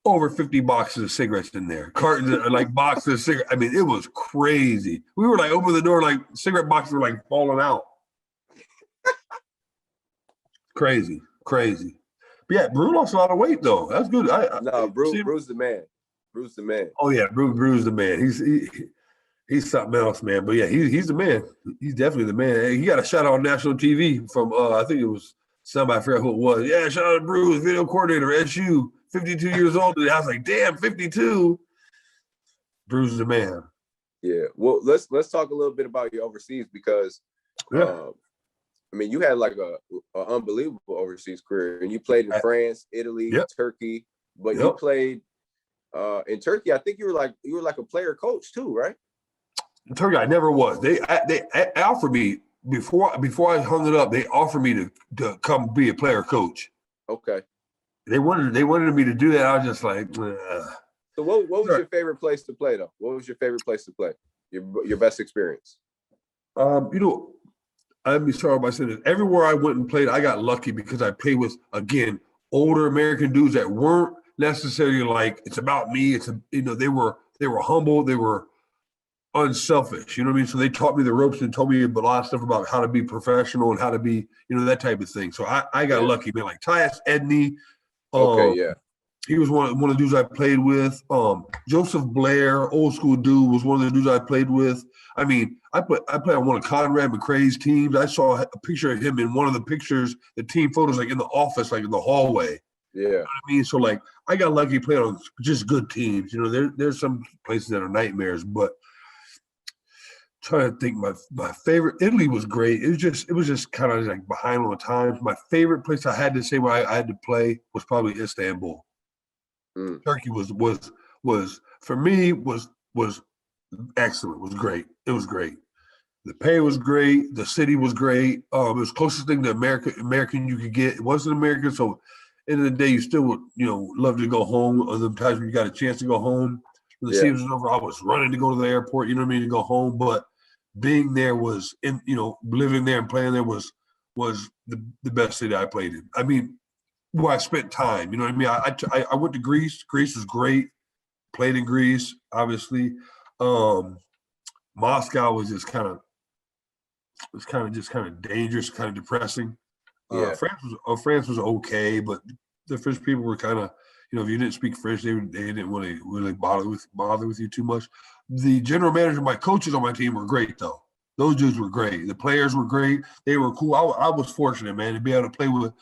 over 50 boxes of cigarettes in there. Cartons, like boxes of cigarettes. It was crazy. We were like open the door, like cigarette boxes were like falling out. Crazy. But yeah, Brew lost a lot of weight though. That's good. Brew's the man. Brew's the man. Oh yeah, Brew's the man. He's something else, man. But yeah, he's the man. He's definitely the man. He got a shout out on national TV from I think it was somebody, I forgot who it was. Yeah, shout out to Brew, video coordinator, SU, 52 years old. And I was like, damn, 52. Brew's the man. Yeah. Well, let's talk a little bit about your overseas because you had like a unbelievable overseas career, and you played in France, Italy, Turkey, but you played in Turkey. I think you were like a player coach too, right? In Turkey, I never was. They offered me before I hung it up. They offered me to come be a player coach. Okay. They wanted me to do that. I was just like, So what was your favorite place to play though? What was your favorite place to play? Your best experience? I'd be sorry about saying this. Everywhere I went and played, I got lucky because I played with, again, older American dudes that weren't necessarily like, it's about me. They were humble. They were unselfish. You know what I mean? So they taught me the ropes and told me a lot of stuff about how to be professional and how to be, that type of thing. So I got lucky, man. Like Tyus Edney. He was one of the dudes I played with. Joseph Blair, old school dude, was one of the dudes I played with. I played on one of Conrad McRae's teams. I saw a picture of him in one of the pictures, the team photos, like in the office, like in the hallway. Yeah. You know what I mean? So like I got lucky playing on just good teams. There's some places that are nightmares, but trying to think my favorite. Italy was great. It was just kind of like behind on the times. My favorite place I had to say where I had to play was probably Istanbul. Turkey was for me was excellent. Was great. It was great. The pay was great. The city was great. It was the closest thing to American you could get. It wasn't American, so end of the day, you still would love to go home. Other times when you got a chance to go home, when the season was over, I was running to go to the airport. You know what I mean, to go home. But being there was living there and playing there was the best city I played in. Where I spent time. You know what I mean? I went to Greece. Greece was great. Played in Greece, obviously. Moscow was just kind of dangerous, kind of depressing. France was okay, but the French people were kind of, if you didn't speak French, they didn't really bother with you too much. The general manager, my coaches on my team were great though. Those dudes were great. The players were great. They were cool. I was fortunate, man, to be able to play with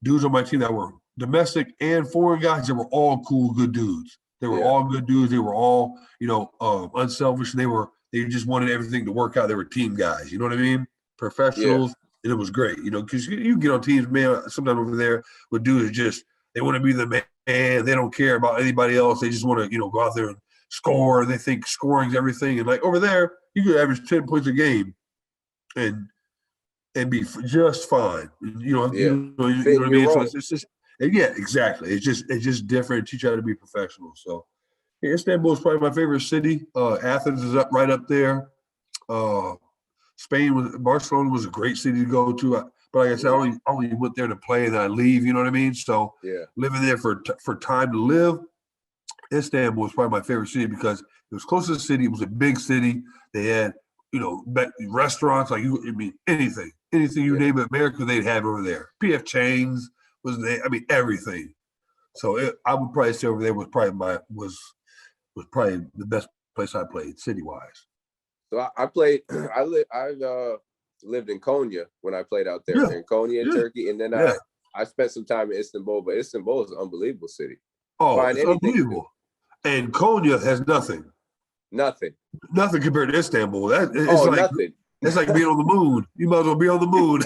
dudes on my team that were domestic and foreign guys that were all cool, good dudes. They were all good dudes. They were all, unselfish. And they just wanted everything to work out. They were team guys. You know what I mean? Professionals. And it was great, because you get on teams, man, sometimes over there with dudes just, they want to be the man. They don't care about anybody else. They just want to, go out there and score. They think scoring's everything. And like over there, you could average 10 points a game and be just fine. You know what I mean? So And yeah, exactly. It's just different. Teach you how to be professional. So yeah, Istanbul is probably my favorite city. Athens is right up there. Uh, Barcelona was a great city to go to. But like I said, I only went there to play and then I leave. You know what I mean? So Yeah. living there for time to live, Istanbul was probably my favorite city because it was close to the city. It was a big city. They had, restaurants, anything you name it, America, they'd have over there. PF Chang's was there. I mean, everything. So I would probably say over there was probably the best place I played city wise. So I played. I lived in Konya when I played out there in Konya, in Turkey, and then I spent some time in Istanbul. But Istanbul is an unbelievable city. Oh, it's unbelievable. And Konya has nothing. Nothing Compared to Istanbul. Nothing. It's like being on the moon. You might as well be on the moon.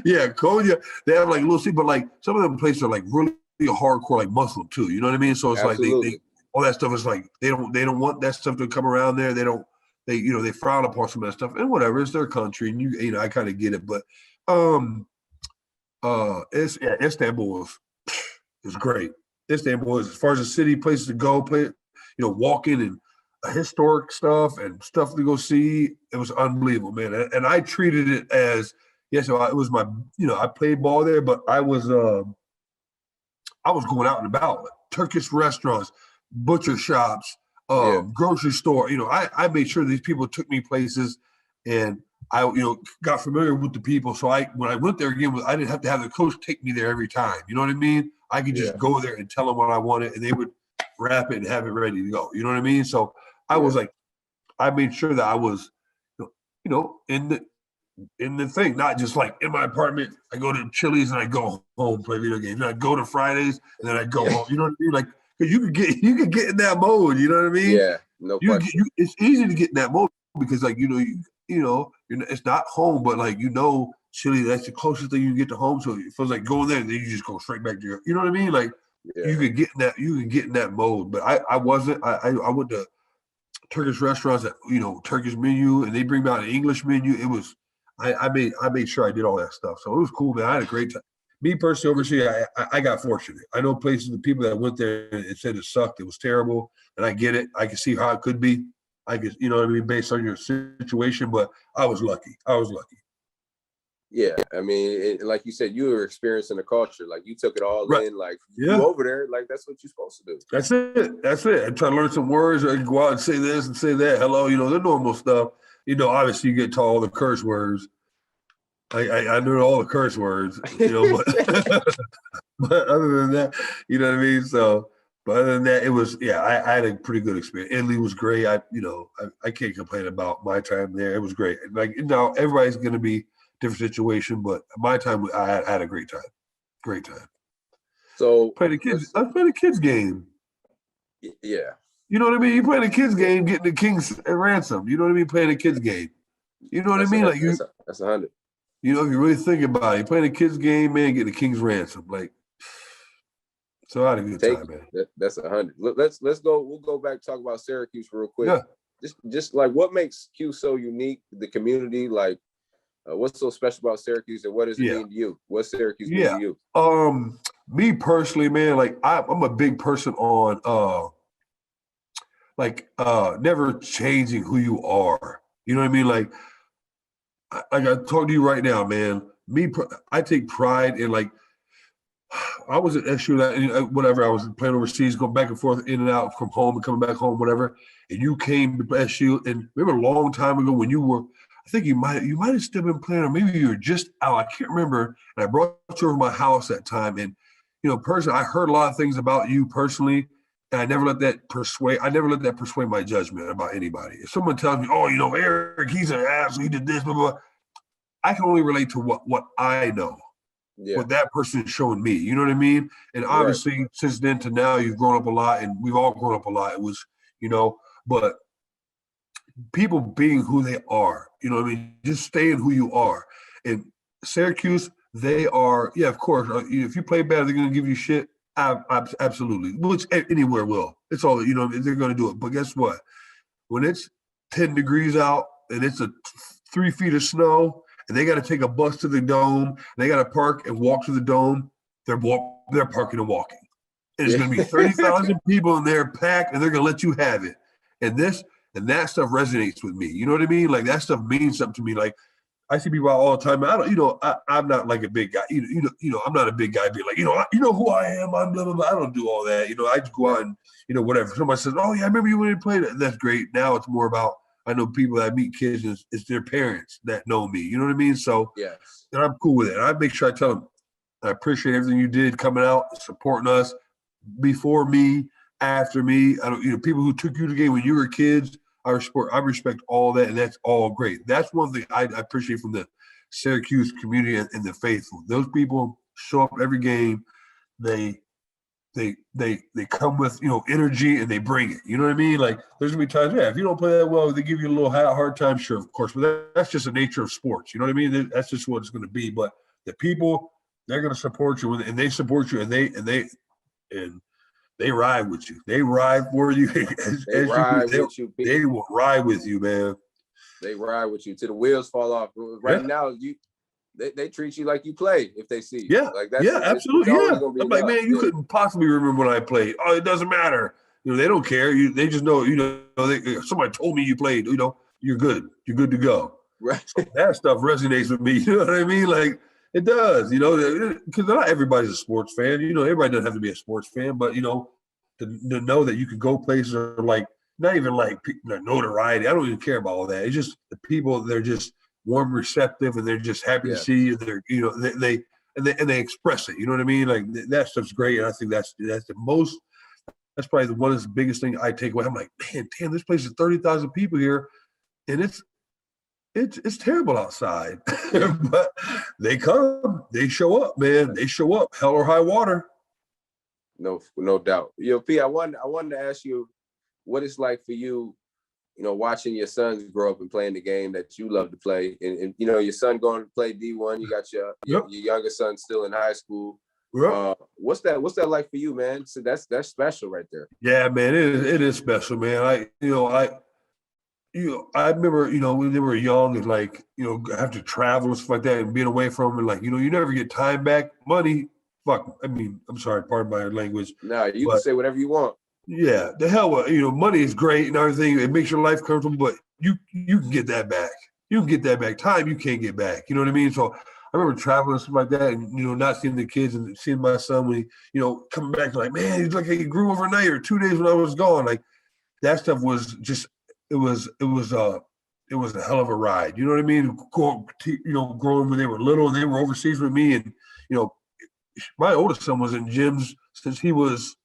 Yeah, Konya, they have like little cities, but like some of them places are like really hardcore, like Muslim too. You know what I mean? So it's Absolutely. like they all that stuff is like they don't want that stuff to come around there. They frown upon some of that stuff and whatever. It's their country, and I kind of get it, but Istanbul is great. Istanbul is, as far as the city, places to go, walking and historic stuff and stuff to go see. It was unbelievable, man. And I treated it as, it was my, I played ball there, but I was going out and about, like Turkish restaurants, butcher shops, grocery store. I made sure these people took me places, and I, got familiar with the people. So when I went there again, I didn't have to have the coach take me there every time. You know what I mean? I could just go there and tell them what I wanted, and they would wrap it and have it ready to go. You know what I mean? So I was like, I made sure that I was, in the thing, not just like in my apartment. I go to Chili's and I go home, play video games. And I go to Fridays and then I go home. You know what I mean? Like, because you could get in that mode. You know what I mean? Yeah, no question. It's easy to get in that mode because, like, it's not home, but like Chili, that's the closest thing you can get to home. So it feels like going there, and then you just go straight back to your, you know what I mean? Like you could get in that mode. But I wasn't. I went to Turkish restaurants that, Turkish menu, and they bring me out an English menu. It was I made sure I did all that stuff. So it was cool, man. I had a great time. Me personally, overseas, I got fortunate. I know places, the people that went there and said it sucked, it was terrible, and I get it. I can see how it could be. I guess, based on your situation, but I was lucky. Yeah, I mean, like you said, you were experiencing the culture. Like you took it all in. Like you over there, like that's what you're supposed to do. That's it. I try to learn some words. I go out and say this and say that. Hello, the normal stuff. Obviously you get to all the curse words. I knew all the curse words. But other than that, you know what I mean. So, but other than that, it was I had a pretty good experience. Italy was great. I can't complain about my time there. It was great. Like everybody's gonna be different situation, but my time I had a great time. So I played a kids game. Yeah. You know what I mean? You playing a kids game, getting the king's ransom. You know what I mean? Playing a kids game. You know what I mean? Like that's 100. If you really think about it, you playing a kids game, man, getting the king's ransom. Like, so I had a good time, man. That's 100. Let's go. We'll go back and talk about Syracuse real quick. Yeah. Just like what makes Cuse so unique, the community, like what's so special about Syracuse, and what does it mean to you? What's Syracuse mean to you? Me personally, man, like I'm a big person on never changing who you are. You know what I mean? Like I talk to you right now, man. I take pride in, like, I was at SU, whatever. I was playing overseas, going back and forth, in and out from home and coming back home, whatever. And you came to SU, and remember a long time ago when you were, I think you might have still been playing, or maybe you were just out. I can't remember. And I brought you over to my house that time, and personally, I heard a lot of things about you personally, and I never let that persuade my judgment about anybody. If someone tells me, "Oh, Eric, he's an ass, he did this, blah, blah," I can only relate to what I know. Yeah. What that person is showing me, you know what I mean? And obviously, since then to now, you've grown up a lot, and we've all grown up a lot. It was, but people being who they are, you know what I mean? Just staying who you are. And Syracuse, they are, of course, if you play bad, they're going to give you shit. Absolutely, which anywhere will. It's all, they're going to do it. But guess what? When it's 10 degrees out and it's 3 feet of snow, and they got to take a bus to the dome, and they got to park and walk to the dome, they're parking and walking. And there's going to be 30,000 people in there packed, and they're going to let you have it. And that stuff resonates with me. You know what I mean? Like that stuff means something to me. Like I see people out all the time. I don't, I'm not like a big guy. I'm not a big guy being like, who I am. I'm blah, blah, blah. I don't do all that. I just go out and, whatever. Somebody says, oh yeah, I remember you when you played it. That's great. Now it's more about, I know people that meet kids, and it's their parents that know me. You know what I mean? So yes. And I'm cool with it. And I make sure I tell them, I appreciate everything you did coming out, supporting us before me, after me. I don't, people who took you to the game when you were kids, I respect all that, and that's all great. That's one thing I appreciate from the Syracuse community and the faithful. Those people show up every game. They come with energy, and they bring it. You know what I mean? Like there's gonna be times, if you don't play that well, they give you a little hard time. Sure, of course, but that's just the nature of sports. You know what I mean? That's just what it's going to be. But the people, they're going to support you, and they support you, and they ride with you. They ride for you. They will ride with you, man. They ride with you till the wheels fall off. Right now, they treat you like you play if they see you. Yeah, like that's, absolutely. I'm like, man, you couldn't possibly remember when I played. Oh, it doesn't matter. They don't care. They just know. Somebody told me you played. You're good. You're good to go. Right. So that stuff resonates with me. You know what I mean? Like it does. Because not everybody's a sports fan. Everybody doesn't have to be a sports fan, but to know that you could go places or like not even like notoriety. I don't even care about all that. It's just the people. They're just warm, receptive, and they're just happy to see you. They're they express it. You know what I mean? Like that stuff's great, and I think that's the most. That's probably one of the biggest things I take away. I'm like, man, damn, this place is 30,000 people here, and it's terrible outside, but they come, they show up, man. They show up, hell or high water. No doubt. P, I wanted to ask you what it's like for you, watching your sons grow up and playing the game that you love to play, and your son going to play D1. You got your younger son still in high school. Yep. What's that like for you, man? So that's special right there. Yeah, man, it is special, man. I remember, when they were young and like, have to travel and stuff like that and being away from them, and like, you never get time back, money. Fuck, I mean, I'm sorry, pardon my language. No, you can say whatever you want. Yeah, the hell with, money is great and everything. It makes your life comfortable, but you can get that back. You can get that back. Time you can't get back. You know what I mean? So I remember traveling and stuff like that, and not seeing the kids and seeing my son when he, coming back like, man, he's like he grew overnight or 2 days when I was gone. Like that stuff was just it was a hell of a ride. You know what I mean? Growing when they were little and they were overseas with me, and my oldest son was in gyms since he was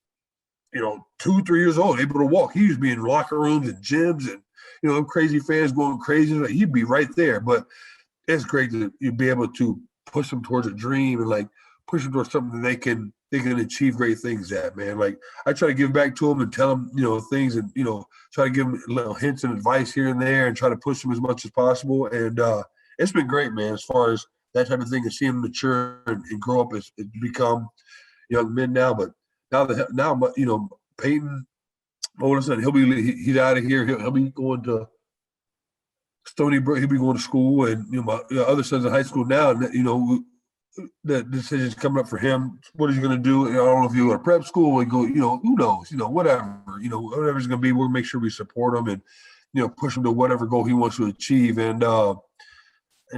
2-3 years old, able to walk. He used to be in locker rooms and gyms, and crazy fans going crazy. Like, he'd be right there. But it's great to be able to push them towards a dream and like push them towards something that they can achieve great things at, man. Like I try to give back to them and tell them, things, and try to give them little hints and advice here and there, and try to push them as much as possible. And it's been great, man, as far as that type of thing, and seeing them mature and grow up as become young men now. But now, Peyton, my oldest son, he's out of here. He'll be going to Stony Brook. He'll be going to school, and my other son's in high school now. And the decision's coming up for him. What is he going to do? I don't know if you go to prep school or go. Who knows? Whatever. Whatever's going to be, we'll make sure we support him and push him to whatever goal he wants to achieve. And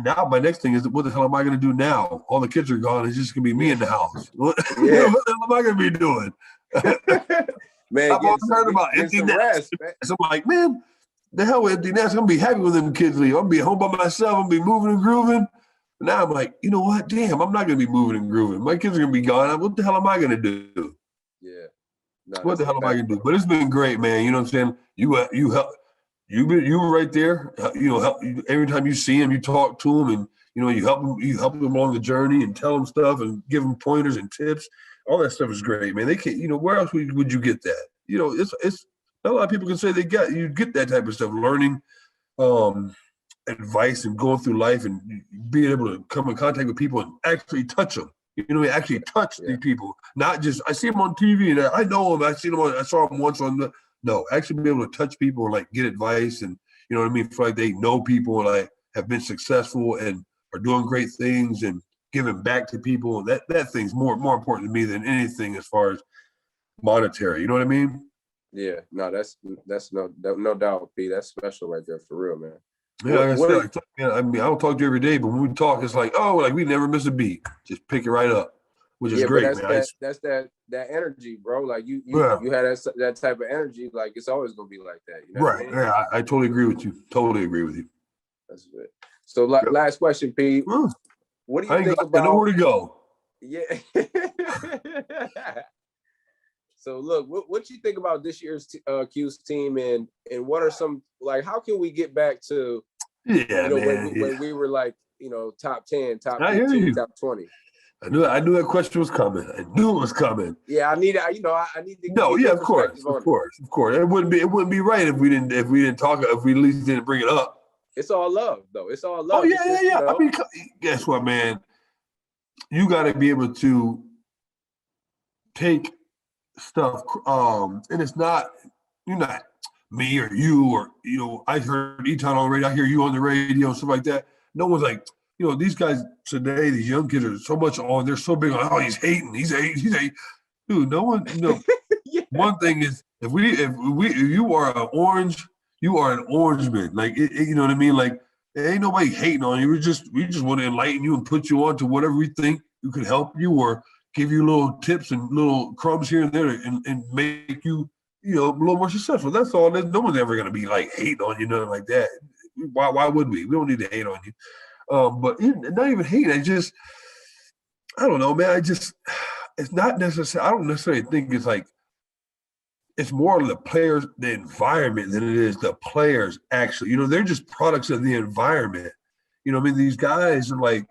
now my next thing is, what the hell am I going to do now? All the kids are gone. It's just going to be me in the house. What the hell am I going to be doing? Man, I've always heard about empty nest. So I'm like, man, the hell with empty nest? I'm going to be happy when them kids leave. I'm going to be home by myself. I'm going to be moving and grooving. But now I'm like, you know what? Damn, I'm not going to be moving and grooving. My kids are going to be gone. What the hell am I going to do? Yeah. What the hell am I going to do? But it's been great, man. You know what I'm saying? You help. You were right there. Help, every time you see him, you talk to him, and you help them along the journey and tell them stuff and give them pointers and tips. All that stuff is great, man. They can't. Where else would you get that? It's not a lot of people can say you get that type of stuff, learning, advice, and going through life and being able to come in contact with people and actually touch them. Actually touch these people, not just I see them on TV and I know them. I saw them once on the. No, actually be able to touch people and like get advice, and feel like they know people and like have been successful and are doing great things, and giving back to people. That thing's more important to me than anything as far as monetary. You know what I mean? Yeah, no, that's no doubt, P. That's special right there for real, man. Yeah, I mean, I don't talk to you every day, but when we talk, it's like, oh, like we never miss a beat. Just pick it right up, which is great, but man. That's that energy, bro. Like you had that type of energy. Like it's always gonna be like that. You know right? What I mean? Yeah, I totally agree with you. Totally agree with you. That's it. So last question, P. What do you think about? I know where to go. Yeah. So look, what you think about this year's Cuse team, and what are some, like, how can we get back to when we were like, top 10, top 15, top 20? I knew that question was coming. I knew it was coming. Yeah, I need to No, yeah, of course. It wouldn't be right if we didn't talk, if we at least didn't bring it up. It's all love, though. It's all love. Oh yeah. I mean, guess what, man? You got to be able to take stuff, and it's not, you're not me or you or, I heard Eton on the radio, I hear you on the radio, stuff like that. No one's like, these guys today, these young kids are so much on, they're so big on, oh, he's hating. Dude, no one, yeah. One thing is, if you are an orange, you are an orangeman. Like, you know what I mean? Like, there ain't nobody hating on you. We just want to enlighten you and put you on to whatever we think you could help you, or give you little tips and little crumbs here and there, and make you, a little more successful. That's all. No one's ever going to be like hating on you, nothing like that. Why would we? We don't need to hate on you. But not even hate. I don't know, man. It's not necessary. I don't necessarily think it's like, it's more of the players, the environment, than it is the players actually. They're just products of the environment. I mean, these guys are like,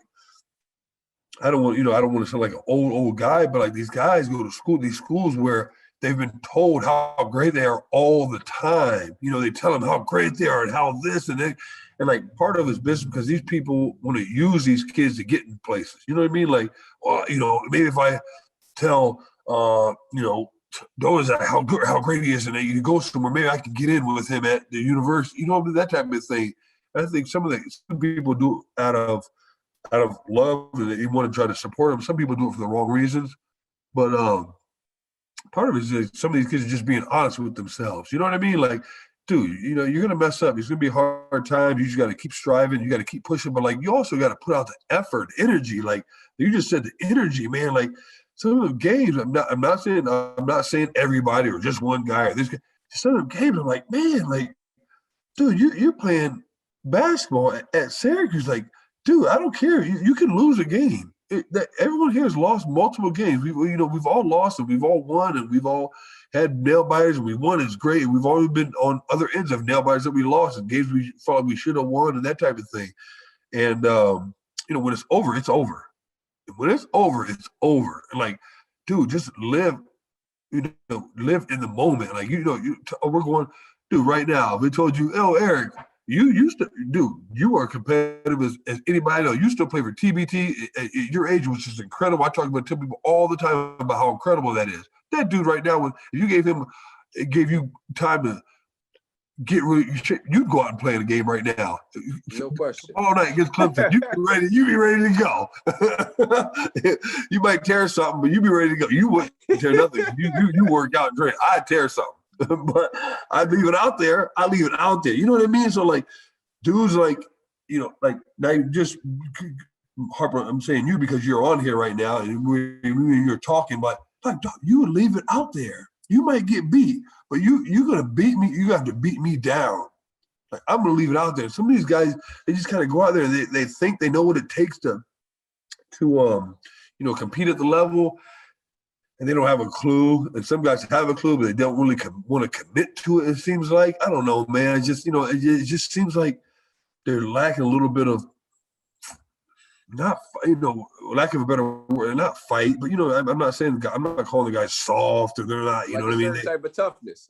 I don't want to sound like an old guy, but like, these guys go to these schools where they've been told how great they are all the time. They tell them how great they are and how this and that. And like, part of it's business, because these people want to use these kids to get in places. You know what I mean? Like, maybe if I tell, Doza how great he is, and he goes somewhere, maybe I can get in with him at the university. That type of thing. I think some people do it out of love, and they want to try to support them. Some people do it for the wrong reasons, but part of it is that some of these kids are just being honest with themselves. You know what I mean? Like, dude, you're gonna mess up. It's gonna be a hard time. You just got to keep striving. You got to keep pushing, but like, you also got to put out the effort, energy. Like you just said, the energy, man. Like, some of the games, I'm not saying everybody or just one guy or this guy. Some of the games, I'm like, man, like, dude, you're playing basketball at Syracuse, like. Dude, I don't care. You can lose a game. Everyone here has lost multiple games. We've all lost and we've all won, and we've all had nail biters, and we won. It's great. We've always been on other ends of nail biters that we lost, and games we thought we should have won, and that type of thing. And when it's over, it's over. When it's over, it's over. And like, dude, just live in the moment. Like, we're going, dude, right now. If we told you, oh, Eric, you used to, dude, you are competitive as anybody else. You still play for TBT at your age, which is incredible. I talk about to people all the time about how incredible that is. That dude right now, if you gave you time to get really, you'd go out and play in a game right now. No question. All night against Clemson. You be ready to go. You might tear something, but you be ready to go. You wouldn't tear nothing. You work out and train. I'd tear something. But I leave it out there. You know what I mean? So like, dudes like, like, now just Harper, I'm saying you because you're on here right now and you're talking, but like, you would leave it out there. You might get beat, but you're gonna beat me. You have to beat me down. Like, I'm gonna leave it out there. Some of these guys, they just kind of go out there and they think they know what it takes to compete at the level. And they don't have a clue. And some guys have a clue, but they don't really want to commit to it, it seems like. I don't know, man. It just seems like they're lacking a little bit of, lack of a better word, not fight, but, I'm not saying, I'm not calling the guys soft or they're not, what I mean? A certain type of toughness.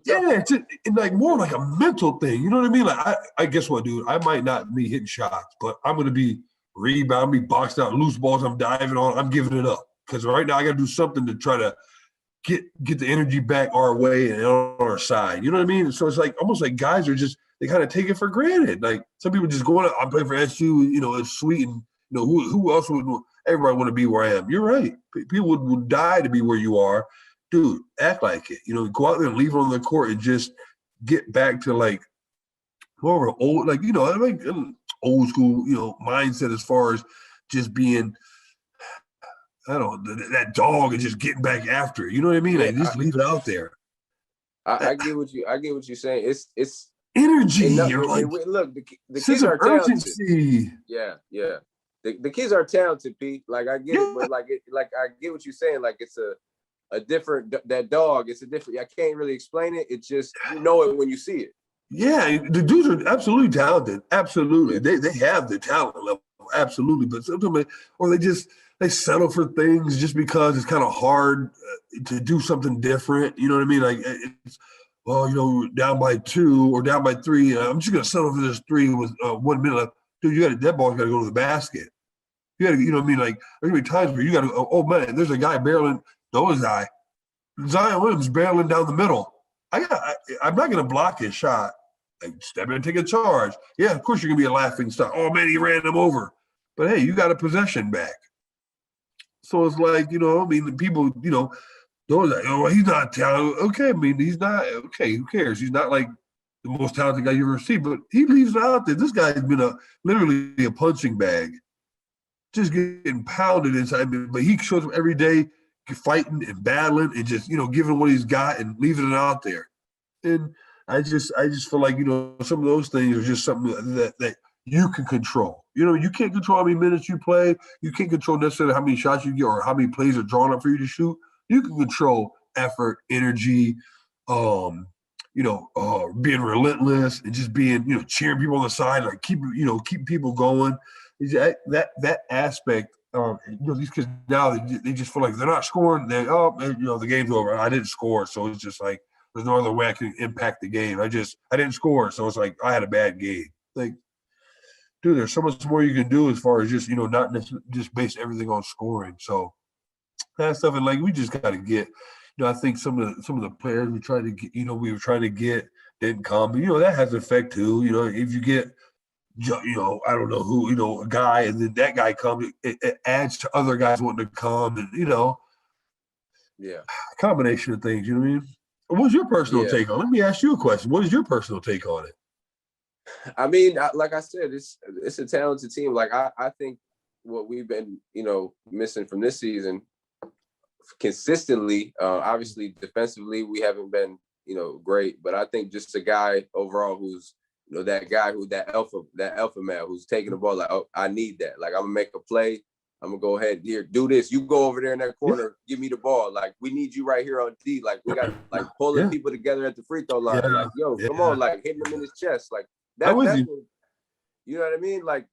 Yeah, it's like more like a mental thing. You know what I mean? Like, I guess what, dude? I might not be hitting shots, but I'm going to be rebound, be boxed out, loose balls I'm diving on, I'm giving it up. Because right now I got to do something to try to get the energy back our way and on our side. You know what I mean? So it's like almost like guys are just, they kind of take it for granted. Like, some people just go on, I'm playing for SU, it's sweet, and who else would? Everybody want to be where I am. You're right. People would die to be where you are, dude. Act like it. Go out there and leave it on the court and just get back to like more of an old, old school, mindset as far as just being. I don't know, that dog and just getting back after it. You know what I mean? Like, just leave it out there. I get what you're saying. It's energy. Look, the kids are talented. Yeah. The kids are talented, Pete. Like, I get it, but like I get what you're saying. Like, it's a different, that dog. It's a different. I can't really explain it. It's just, you know it when you see it. Yeah, the dudes are absolutely talented. Absolutely, they have the talent level. Absolutely, but sometimes, or they settle for things just because it's kind of hard to do something different. You know what I mean? Like, down by 2 or down by 3. I'm just gonna settle for this 3 with 1 minute left. Dude, that ball's got to go to the basket. You got to, you know what I mean? like, there's gonna be times where you got to, oh man, there's a guy barreling. Zion Williams barreling down the middle. I'm not gonna block his shot. Like, step in and take a charge. Yeah, of course you're gonna be a laughing stock. Oh man, he ran him over. But hey, you got a possession back. So it's like, people, those like, oh, he's not talented. Okay, I mean, he's not. Okay, who cares? He's not like the most talented guy you ever see, but he leaves it out there. This guy's been literally a punching bag, just getting pounded inside. But he shows up every day, fighting and battling and just, giving what he's got and leaving it out there. And I just feel like, some of those things are just something that you can control. You can't control how many minutes you play. You can't control necessarily how many shots you get or how many plays are drawn up for you to shoot. You can control effort, energy, being relentless and just being, cheering people on the side, like keep people going. That aspect. These kids now, they just feel like they're not scoring. The game's over. I didn't score, so it's just like there's no other way I can impact the game. I didn't score, so it's like I had a bad game. Like, dude, there's so much more you can do as far as just not just base everything on scoring. So that stuff, and like we just got to get. I think some of the players we tried to get, we were trying to get didn't come. But that has an effect too. If you get, I don't know who, a guy, and then that guy comes, it adds to other guys wanting to come, and yeah, combination of things. You know what I mean? What's your personal take on it? Let me ask you a question. What is your personal take on it? I mean, like I said, it's a talented team. Like I think what we've been, missing from this season consistently, obviously defensively, we haven't been, great, but I think just a guy overall who's, that guy that alpha male who's taking the ball, like, oh, I need that. Like, I'm gonna make a play. I'm gonna go ahead here, do this. You go over there in that corner, give me the ball. Like, we need you right here on D. Like, we got like pulling people together at the free throw line. Like, yo, come on, like hitting him in his chest. Like that's what, you know what I mean? Like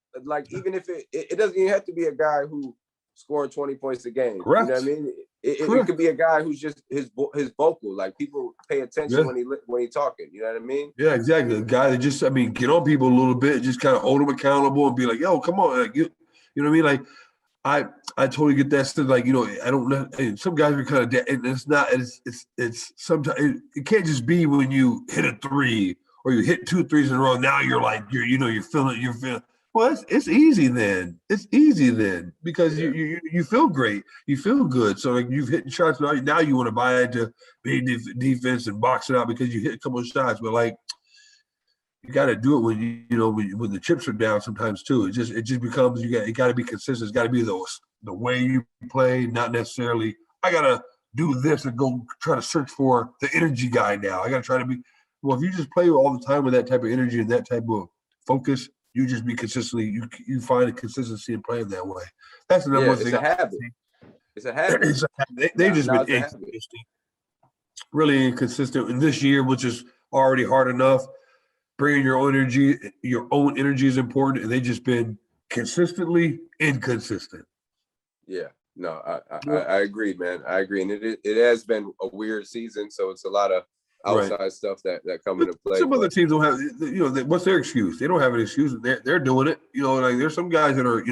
even if it doesn't even have to be a guy who scoring 20 points a game. Correct. You know what I mean? It could be a guy who's just his vocal. Like, people pay attention when he talking. You know what I mean? Yeah, exactly. The guy that just, get on people a little bit, just kind of hold them accountable and be like, yo, come on. Like, you know what I mean? Like, I totally get that stuff. Like, I don't know. Some guys are kind of, and it's not, it's sometimes, it can't just be when you hit a 3 or you hit 2 threes in a row. Now you're like, you're feeling. Well, it's easy then. It's easy then because you feel great. You feel good. So like you've hit shots now you want to buy into defense and box it out because you hit a couple of shots. But like, you got to do it when the chips are down sometimes too. It just becomes you got to be consistent. It's got to be the way you play, not necessarily I got to do this and go try to search for the energy guy now. I got to try to be. Well, if you just play all the time with that type of energy and that type of focus, you just be consistently. You find a consistency in playing that way. That's the number one thing. It's a habit. It's a habit. They just been inconsistent, really inconsistent. And this year, which is already hard enough, bringing your own energy is important, and they just been consistently inconsistent. Yeah, no, I agree, man. I agree, and it has been a weird season, so it's a lot of outside stuff that come into play. Some other teams don't have, what's their excuse? They don't have an excuse. They're doing it. Like there's some guys that are,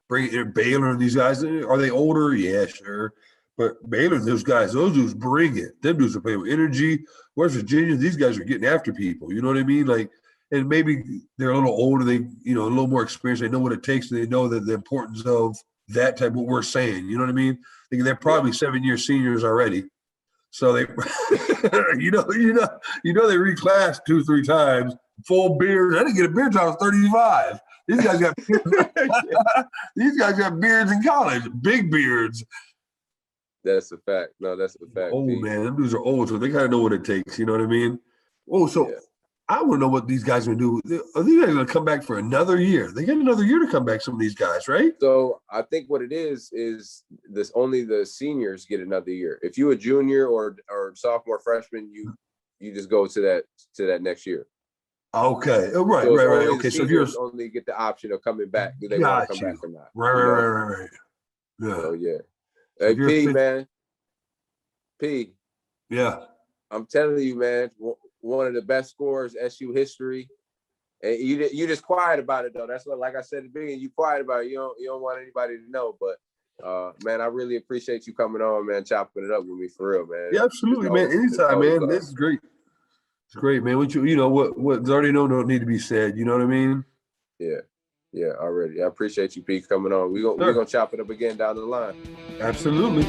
bringing Baylor and these guys. Are they older? Yeah, sure. But Baylor, those dudes bring it. Them dudes are playing with energy. West Virginia, these guys are getting after people. You know what I mean? Like, and maybe they're a little older, they, you know, a little more experienced, they know what it takes, and they know that the importance of that type of what we're saying. You know what I mean? They're probably 7-year seniors already. So they, you know, they reclassed 2-3 times, full beards. I didn't get a beard till I was 35. These guys got these guys got beards in college, big beards. That's a fact. No, that's a fact. Oh man, them dudes are old, so they gotta know what it takes. You know what I mean? Oh, so I want to know what these guys are gonna do. Are these guys gonna come back for another year? They got another year to come back. Some of these guys, right? So I think what it is this: only the seniors get another year. If you a junior or sophomore, freshman, you just go to that next year. Okay. Oh, right. So right. Okay. So you're only get the option of coming back. Do they want to come back or not? Right. Yeah. So yeah. So hey, P, man. P. Yeah. I'm telling you, man, one of the best scorers SU history. And you just quiet about it though. That's what, like I said at the beginning, you quiet about it. You don't want anybody to know. But man, I really appreciate you coming on, man, chopping it up with me for real, man. Yeah, absolutely, man. Anytime, man. This is great. It's great, man. What's already known don't need to be said. You know what I mean? Yeah, already. I appreciate you, Pete, coming on. We're gonna chop it up again down the line. Absolutely.